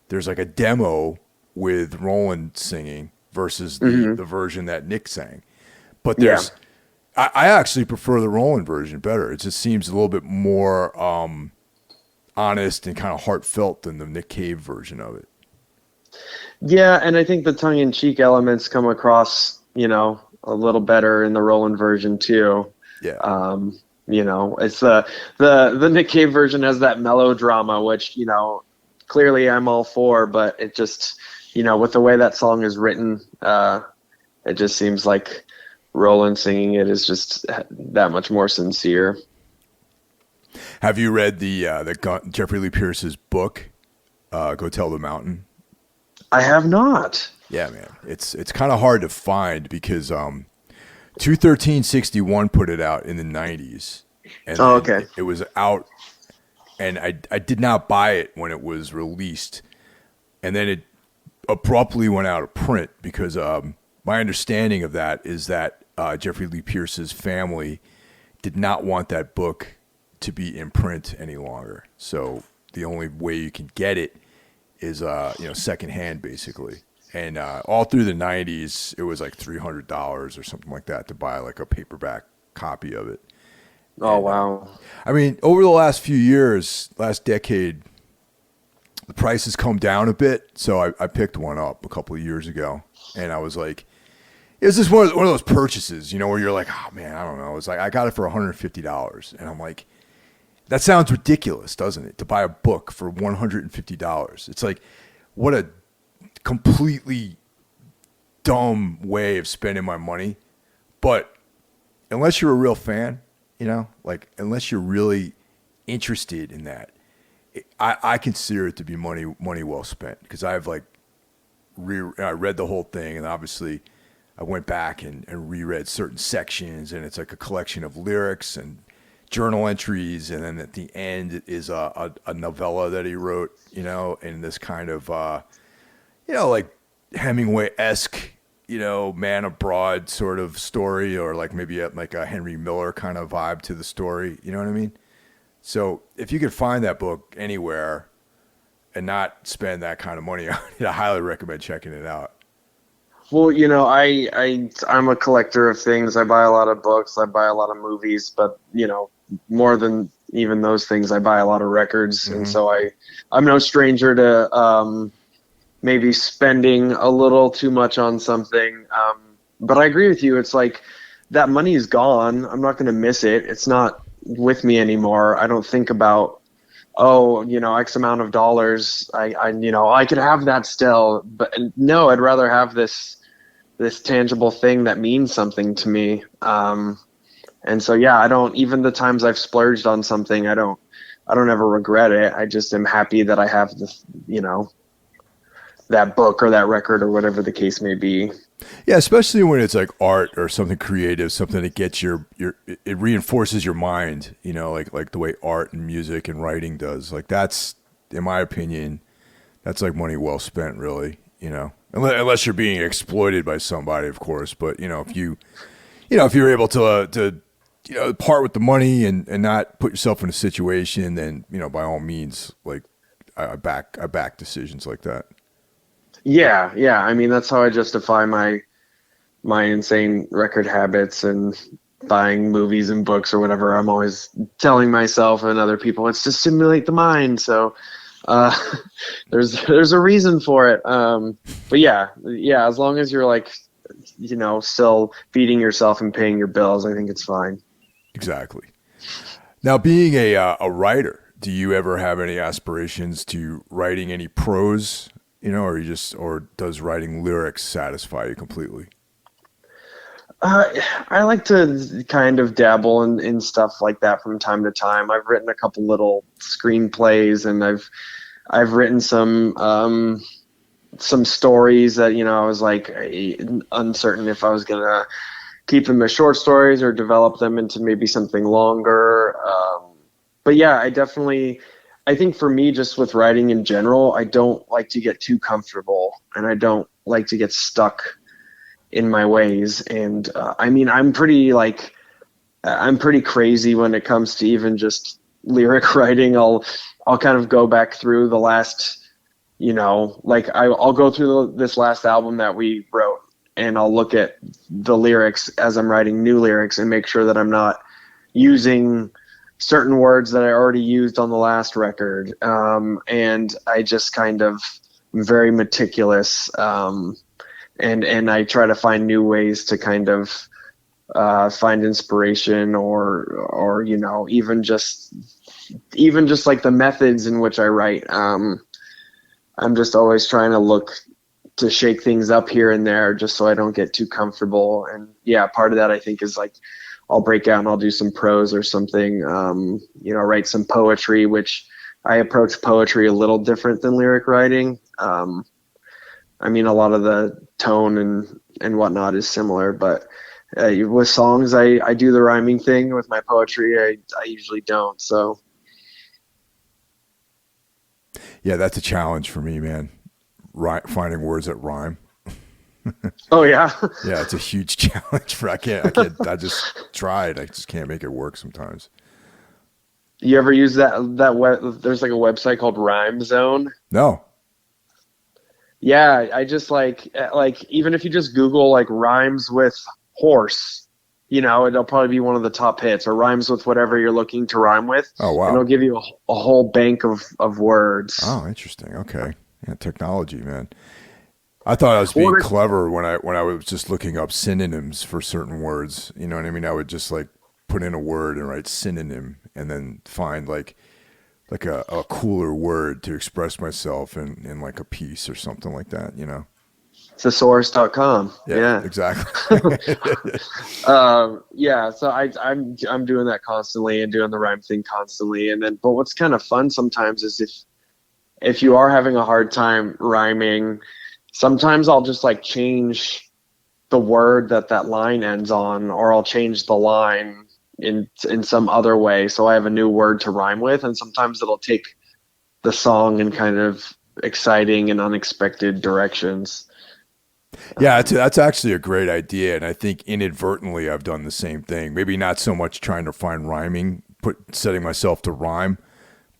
There's like a demo with Roland singing versus the version that Nick sang. But I actually prefer the Roland version better. It just seems a little bit more honest and kind of heartfelt than the Nick Cave version of it. Yeah, and I think the tongue-in-cheek elements come across, a little better in the Roland version too. Yeah. It's the Nick Cave version has that melodrama, which, clearly I'm all for, but it just, with the way that song is written, it just seems like Roland singing it is just that much more sincere. Have you read the Jeffrey Lee Pierce's book, Go Tell the Mountain? I have not. Yeah, man. It's kind of hard to find because 21361 put it out in the 90s. And okay. It was out, and I did not buy it when it was released. And then it abruptly went out of print because my understanding of that is that Jeffrey Lee Pierce's family did not want that book to be in print any longer. So the only way you can get it is secondhand, basically. And all through the 90s, it was like $300 or something like that to buy like a paperback copy of it. Oh, wow. I mean, over the last few years, last decade, the price has come down a bit. So I picked one up a couple of years ago, and I was like, it was just one of those purchases, you know, where you're like, oh man, I don't know. It's like, I got it for $150. And I'm like, that sounds ridiculous, doesn't it? To buy a book for $150. It's like, what a completely dumb way of spending my money. But unless you're a real fan, you know, like unless you're really interested in that, I consider it to be money well spent, because I've like I read the whole thing, and obviously I went back and reread certain sections, and it's like a collection of lyrics and journal entries, and then at the end is a novella that he wrote, you know, in this kind of you know, like Hemingway-esque, you know, man abroad sort of story, or like maybe like a Henry Miller kind of vibe to the story, you know what I mean? So if you could find that book anywhere and not spend that kind of money on it, I highly recommend checking it out. Well, you know, I'm a collector of things. I buy a lot of books. I buy a lot of movies, but you know, more than even those things, I buy a lot of records, and so I'm no stranger to maybe spending a little too much on something. But I agree with you. It's like that money is gone. I'm not going to miss it. It's not with me anymore. I don't think about, oh, you know, X amount of dollars. You know, I could have that still, but no, I'd rather have this tangible thing that means something to me. And so, yeah, I don't, even the times I've splurged on something, I don't ever regret it. I just am happy that I have this, you know, that book or that record or whatever the case may be. Yeah, especially when it's like art or something creative, something that gets it reinforces your mind, you know, like the way art and music and writing does. Like that's, in my opinion, that's like money well spent, really, you know, unless you're being exploited by somebody, of course. But, you know, if you're able to you know, part with the money and not put yourself in a situation, then, you know, by all means, like I back decisions like that. Yeah. I mean, that's how I justify my insane record habits and buying movies and books or whatever. I'm always telling myself and other people it's to stimulate the mind. So there's a reason for it. But yeah, as long as you're like, you know, still feeding yourself and paying your bills, I think it's fine. Exactly. Now, being a writer, do you ever have any aspirations to writing any prose? You know, or does writing lyrics satisfy you completely? I like to kind of dabble in stuff like that from time to time. I've written a couple little screenplays, and I've written some stories that, you know, I was like uncertain if I was gonna keep them as short stories or develop them into maybe something longer. But yeah, I think for me, just with writing in general, I don't like to get too comfortable, and I don't like to get stuck in my ways. And I mean, I'm pretty crazy when it comes to even just lyric writing. I'll kind of go back through the last, you know, like I'll go through this last album that we wrote, and I'll look at the lyrics as I'm writing new lyrics and make sure that I'm not using certain words that I already used on the last record. And I just kind of am very meticulous. And I try to find new ways to kind of find inspiration or, you know, even just like the methods in which I write. I'm just always trying to look to shake things up here and there just so I don't get too comfortable. And yeah, part of that I think is like I'll break out and I'll do some prose or something, you know, write some poetry, which I approach poetry a little different than lyric writing. I mean, a lot of the tone and whatnot is similar, but with songs, I do the rhyming thing. With my poetry, I usually don't. So Yeah, that's a challenge for me, man. Finding words that rhyme. Oh yeah. Yeah, it's a huge challenge. I I just tried. I just can't make it work sometimes. You ever use there's like a website called Rhyme Zone? No. Yeah, I just like even if you just Google like rhymes with horse, you know, it'll probably be one of the top hits, or rhymes with whatever you're looking to rhyme with. Oh wow. And it'll give you a whole bank of words. Oh, interesting. Okay. Yeah, technology, man. I thought I was being Well, clever when I was just looking up synonyms for certain words. You know what I mean? I would just like put in a word and write synonym, and then find like a cooler word to express myself in like a piece or something like that. You know? thesaurus.com. Yeah, Yeah. exactly. Yeah, so I'm doing that constantly and doing the rhyme thing constantly. And then, but what's kind of fun sometimes is if you are having a hard time rhyming, sometimes I'll just like change the word that line ends on, or I'll change the line in some other way, so I have a new word to rhyme with. And sometimes it'll take the song in kind of exciting and unexpected directions. Yeah, that's actually a great idea, and I think inadvertently I've done the same thing. Maybe not so much trying to find rhyming, setting myself to rhyme,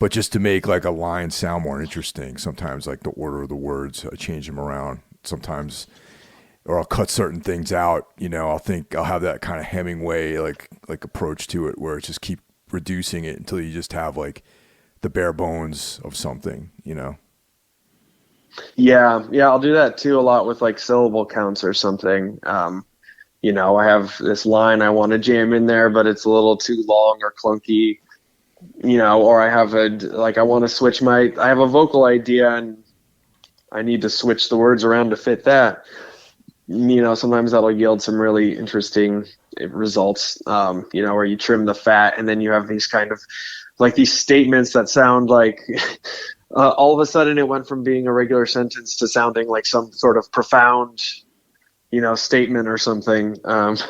but just to make like a line sound more interesting. Sometimes like the order of the words, I change them around. Sometimes, or I'll cut certain things out. You know, I'll have that kind of Hemingway like approach to it, where it's just keep reducing it until you just have like the bare bones of something. You know. Yeah, I'll do that too a lot with like syllable counts or something. I have this line I want to jam in there, but it's a little too long or clunky, or I have I want to switch I have a vocal idea and I need to switch the words around to fit that. Sometimes that'll yield some really interesting results, where you trim the fat and then you have these kind of like these statements that sound like all of a sudden it went from being a regular sentence to sounding like some sort of profound, statement or something. And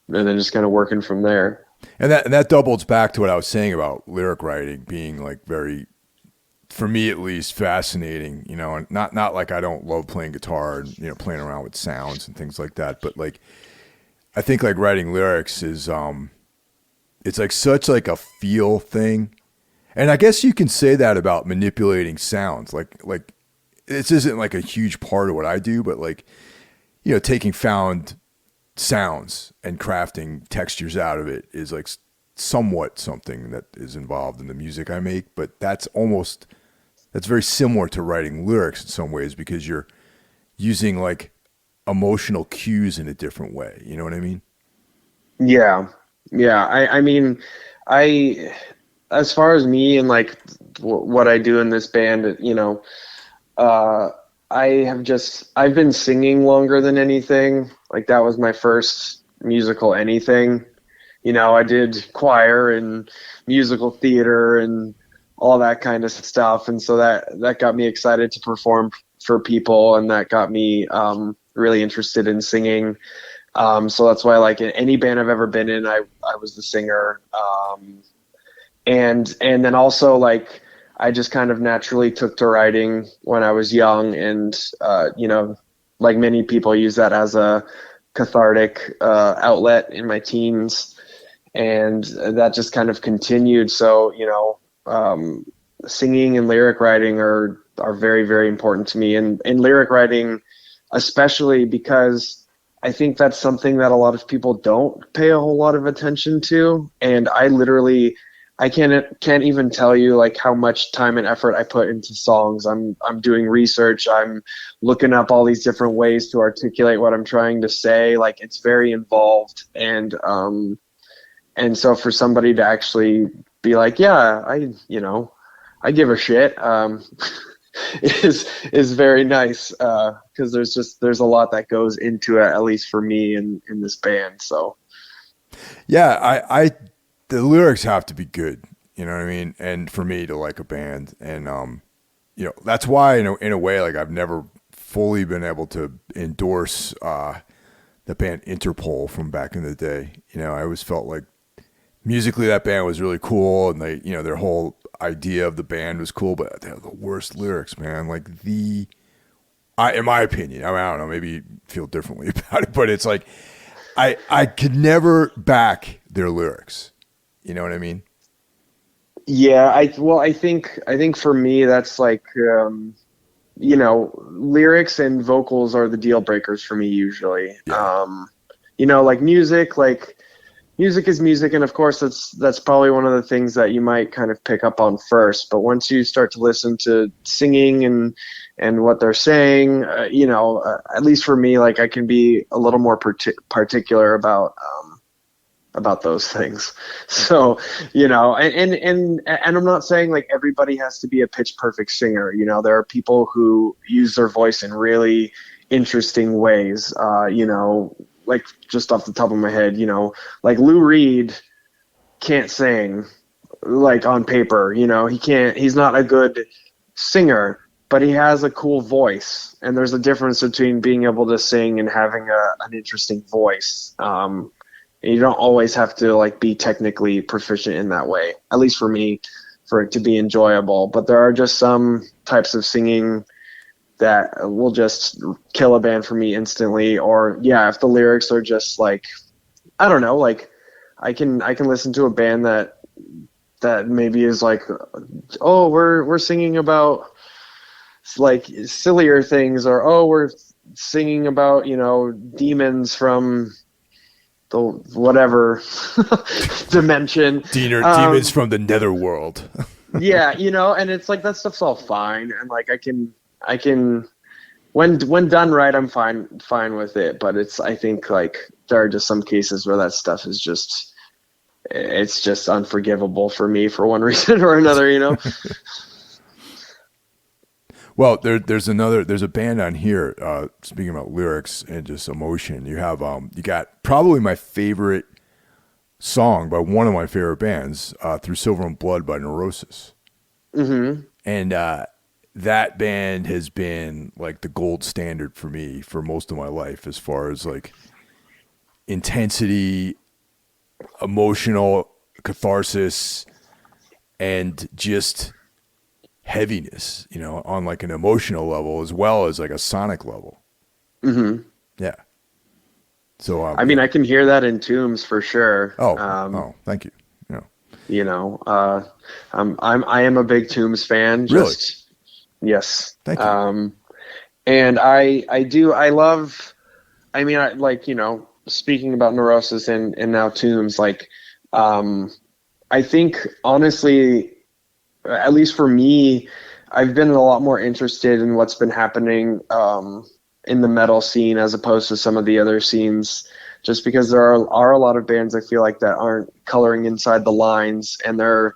then just kind of working from there. And that doubles back to what I was saying about lyric writing being like very, for me at least, fascinating. And not like I don't love playing guitar and playing around with sounds and things like that, but like I think like writing lyrics is it's like such like a feel thing. And I guess you can say that about manipulating sounds. Like this isn't like a huge part of what I do, but like taking found sounds and crafting textures out of it is like somewhat something that is involved in the music I make. But that's very similar to writing lyrics in some ways, because you're using like emotional cues in a different way. You know what I mean? Yeah. I mean, as far as me and like what I do in this band, uh, I've been singing longer than anything. Like that was my first musical anything. I did choir and musical theater and all that kind of stuff. And so that got me excited to perform for people. And that got me really interested in singing. So that's why, like, in any band I've ever been in, I was the singer. And then also, like, I just kind of naturally took to writing when I was young, and like many people, use that as a cathartic outlet in my teens, and that just kind of continued. So singing and lyric writing are very, very important to me, and lyric writing especially, because I think that's something that a lot of people don't pay a whole lot of attention to. And I can't even tell you like how much time and effort I put into songs. I'm doing research. I'm looking up all these different ways to articulate what I'm trying to say. Like, it's very involved. And so for somebody to actually be like, yeah, I give a shit, is very nice, because there's a lot that goes into it, at least for me in this band. So yeah, I the lyrics have to be good, you know what I mean? And for me to like a band, and that's why in a way, like, I've never fully been able to endorse the band Interpol from back in the day. I always felt like musically that band was really cool, and they their whole idea of the band was cool, but they have the worst lyrics, man. Like, in my opinion, I mean, I don't know, maybe you feel differently about it, but it's like I could never back their lyrics. You know what I mean? yeah, I think for me that's like lyrics and vocals are the deal breakers for me usually. Yeah. Like music, like music is music, and of course that's probably one of the things that you might kind of pick up on first. But once you start to listen to singing and what they're saying, at least for me, like I can be a little more particular about those things. So, and I'm not saying like everybody has to be a pitch perfect singer. There are people who use their voice in really interesting ways. Like just off the top of my head, like Lou Reed can't sing like on paper, he's not a good singer, but he has a cool voice. And there's a difference between being able to sing and having an interesting voice. You don't always have to like be technically proficient in that way, at least for me, for it to be enjoyable. But there are just some types of singing that will just kill a band for me instantly. Or if the lyrics are just like, I don't know, like I can listen to a band that maybe is like, oh, we're singing about like sillier things, or oh, we're singing about, demons from the whatever dimension. Demons from the netherworld. Yeah, and it's like that stuff's all fine, and like I can when done right, I'm fine with it. But I think like there are just some cases where that stuff is just, it's just unforgivable for me for one reason or another. Well, there's a band on here, speaking about lyrics and just emotion. You have you got probably my favorite song by one of my favorite bands, Through Silver and Blood by Neurosis. Mm-hmm. And that band has been like the gold standard for me for most of my life as far as like intensity, emotional catharsis, and just heaviness, on like an emotional level as well as like a sonic level. Mm-hmm. Yeah. So I mean, I can hear that in Tombs for sure. Thank you. I am a big Tombs fan. Really? Yes. Thank you. And I love. I mean, speaking about Neurosis and now Tombs, like, I think honestly, at least for me, I've been a lot more interested in what's been happening in the metal scene as opposed to some of the other scenes, just because there are a lot of bands I feel like that aren't coloring inside the lines, and they're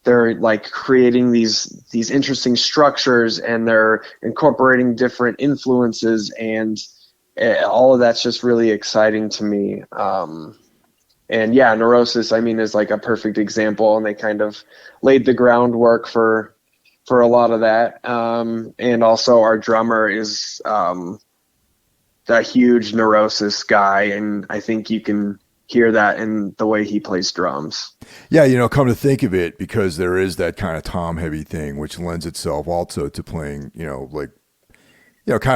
like creating these interesting structures, and they're incorporating different influences, and all of that's just really exciting to me. And yeah, Neurosis, I mean, is like a perfect example, and they kind of laid the groundwork for a lot of that. And also our drummer is a huge Neurosis guy, and I think you can hear that in the way he plays drums. Yeah, come to think of it, because there is that kind of tom heavy thing, which lends itself also to playing, kind of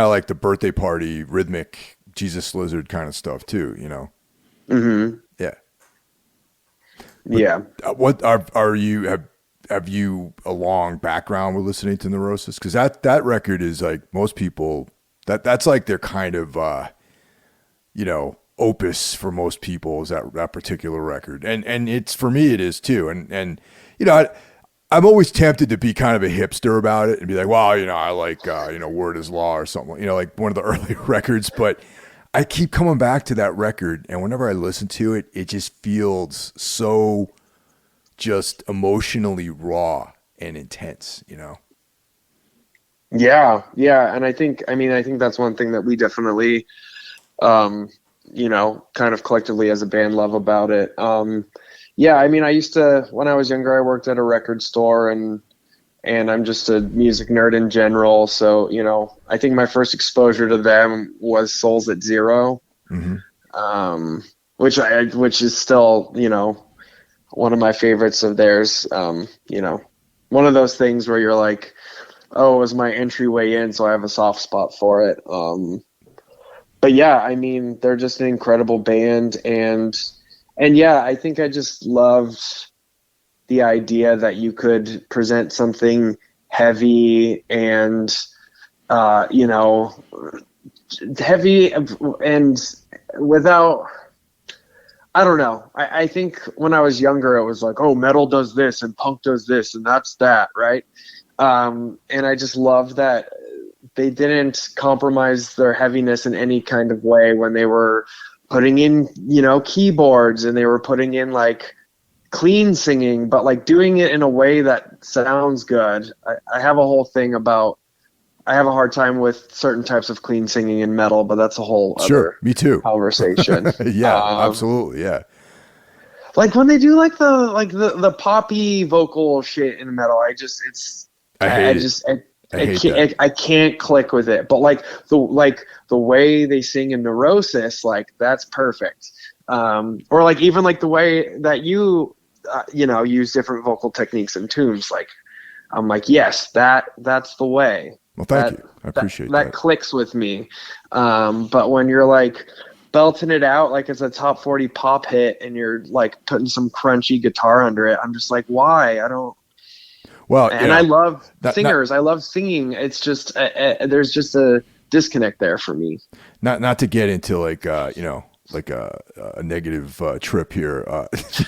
like the birthday party rhythmic Jesus Lizard kind of stuff too, Mm-hmm. Yeah. But yeah. What are you have you a long background with listening to Neurosis? Because that record is like most people that's like their kind of opus for most people, is that particular record, and it's, for me it is too, and I'm always tempted to be kind of a hipster about it and be like, well, I like Word is Law or something, like one of the early records, but I keep coming back to that record, and whenever I listen to it, it just feels so just emotionally raw and intense, Yeah, and I think that's one thing that we definitely, kind of collectively as a band love about it. Yeah, I mean, I used to, when I was younger, I worked at a record store, and I'm just a music nerd in general. So, I think my first exposure to them was Souls at Zero, mm-hmm. Which is still, one of my favorites of theirs. One of those things where you're like, oh, it was my entryway in, so I have a soft spot for it. But yeah, I mean, they're just an incredible band, and yeah, I think I just loved the idea that you could present something heavy and, heavy and without, I don't know. I think when I was younger, it was like, oh, metal does this and punk does this and that's that, right? And I just love that they didn't compromise their heaviness in any kind of way when they were putting in, keyboards, and they were putting in like clean singing, but like doing it in a way that sounds good. I have a whole thing about, I have a hard time with certain types of clean singing in metal, but that's a whole Sure, other me too. conversation. Yeah, absolutely. Yeah. Like when they do like the poppy vocal shit in metal, I hate it. I hate that. I can't click with it. But like the way they sing in Neurosis, like that's perfect. Or like even like the way that you use different vocal techniques and tunes. Like I'm like, yes, that's the way. Well, thank you. I appreciate that. That clicks with me. But when you're like belting it out like it's a top 40 pop hit and you're like putting some crunchy guitar under it, I'm just like, why? I don't. Well, and I love singers. I love singing. It's just there's just a disconnect there for me. Not to get into like like a negative trip here.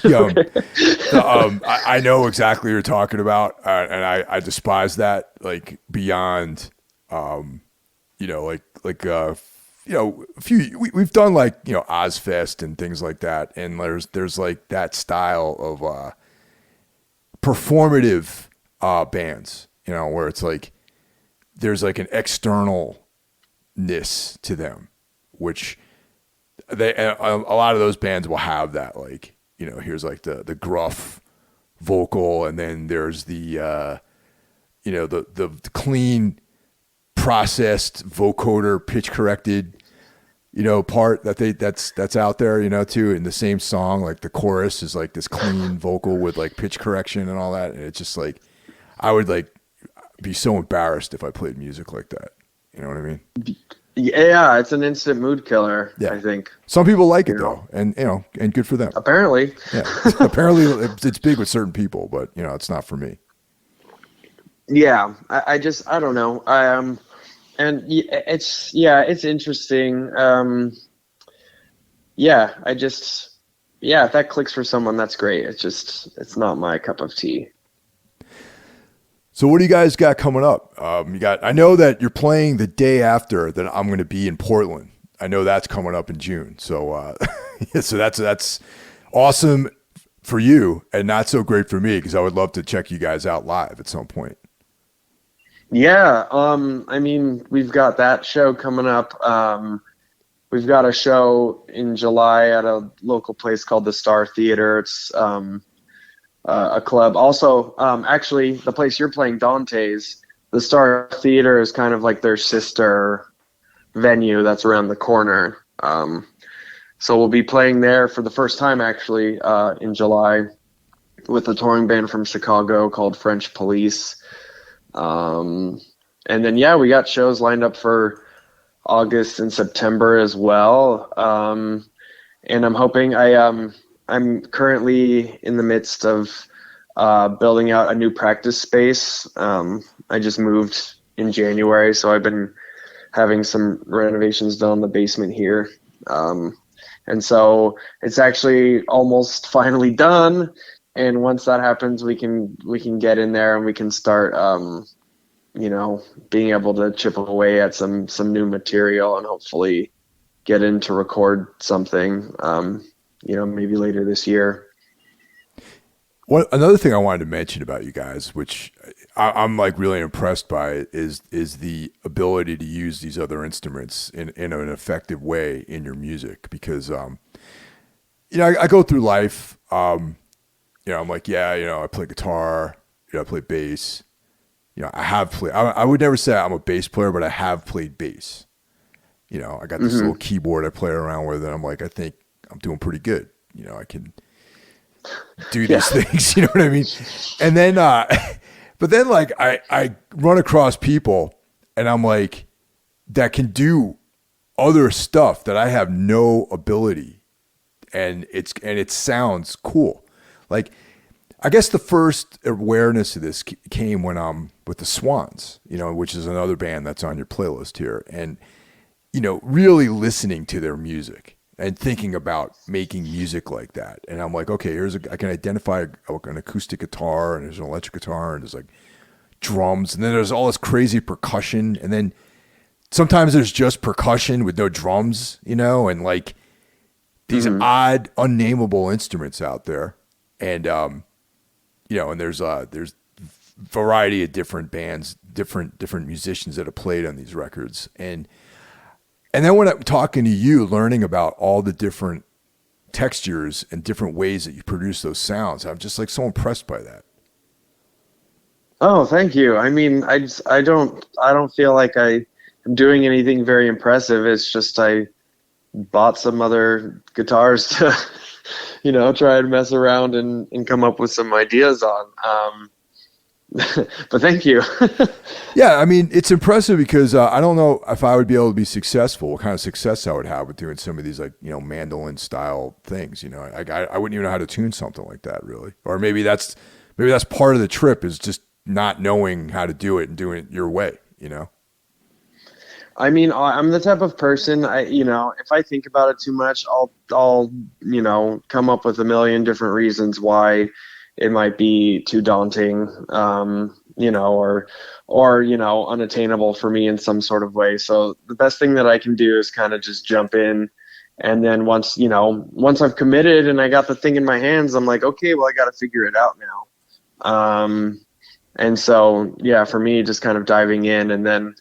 I know exactly what you're talking about, and I despise that like beyond. We've done like Ozfest and things like that, and there's like that style of performative bands, where it's like there's like an externalness to them, which a lot of those bands will have that, like here's like the gruff vocal, and then there's the the clean processed vocoder pitch corrected part that's out there too in the same song. Like the chorus is like this clean vocal with like pitch correction and all that, and it's just like I would like be so embarrassed if I played music like that. You know what I mean? Yeah, it's an instant mood killer. Yeah. I think some people like it though, and and good for them. Apparently, yeah. Apparently, it's big with certain people, but it's not for me. Yeah, I don't know. And it's interesting. If that clicks for someone, that's great. It's not my cup of tea. So what do you guys got coming up? I know that you're playing the day after that I'm going to be in Portland. I know that's coming up in June. So, so that's awesome for you and not so great for me, because I would love to check you guys out live at some point. Yeah. I mean, we've got that show coming up. We've got a show in July at a local place called the Star Theater. It's, a club. Also, actually, the place you're playing, Dante's, the Star Theater is kind of like their sister venue that's around the corner. So we'll be playing there for the first time, actually, in July with a touring band from Chicago called French Police. And then, we got shows lined up for August and September as well. And I'm hoping I'm currently in the midst of building out a new practice space. I just moved in January, so I've been having some renovations done in the basement here. And so it's actually almost finally done. And once that happens, we can get in there and we can start, being able to chip away at some new material and hopefully get in to record something. Maybe later this year. Another thing I wanted to mention about you guys, which I'm like really impressed by, is the ability to use these other instruments in an effective way in your music. Because, I go through life, I'm like, I play guitar, I play bass, I would never say I'm a bass player, but I have played bass. I got this little keyboard I play around with, and I'm like, I think I'm doing pretty good. I can do these things, you know what I mean? And then, but then like I run across people and I'm like, that can do other stuff that I have no ability, and it sounds cool. Like, I guess the first awareness of this came when I'm with the Swans, which is another band that's on your playlist here. And, really listening to their music and thinking about making music like that. And I'm like, okay, I can identify an acoustic guitar, and there's an electric guitar, and there's like drums, and then there's all this crazy percussion, and then sometimes there's just percussion with no drums, and like these odd, unnameable instruments out there. And, and there's variety of different bands, different musicians that have played on these records. And then when I'm talking to you, learning about all the different textures and different ways that you produce those sounds, I'm just like so impressed by that. Oh, thank you. I mean, I don't feel like I'm doing anything very impressive. It's just I bought some other guitars to, try and mess around and come up with some ideas on. But thank you. Yeah, I mean, it's impressive because I don't know if I would be able to be successful, what kind of success I would have with doing some of these mandolin style things. I wouldn't even know how to tune something like that, really. Or maybe that's part of the trip, is just not knowing how to do it and doing it your way. I mean, I'm the type of person, if I think about it too much, I'll come up with a million different reasons why it might be too daunting, or unattainable for me in some sort of way. So the best thing that I can do is kind of just jump in. And then once I've committed and I got the thing in my hands, I'm like, okay, well, I got to figure it out now. And so, yeah, for me, just kind of diving in and then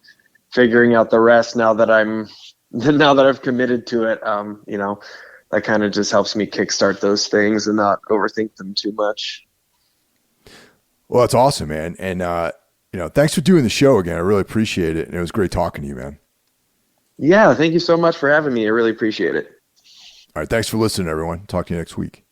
figuring out the rest now that I've committed to it, that kind of just helps me kickstart those things and not overthink them too much. Well, that's awesome, man. And, thanks for doing the show again. I really appreciate it. And it was great talking to you, man. Yeah. Thank you so much for having me. I really appreciate it. All right. Thanks for listening, everyone. Talk to you next week.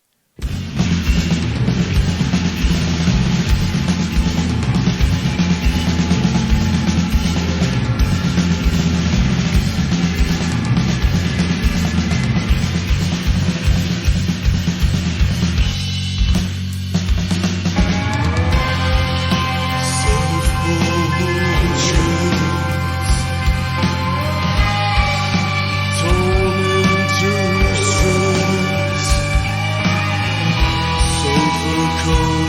Cold.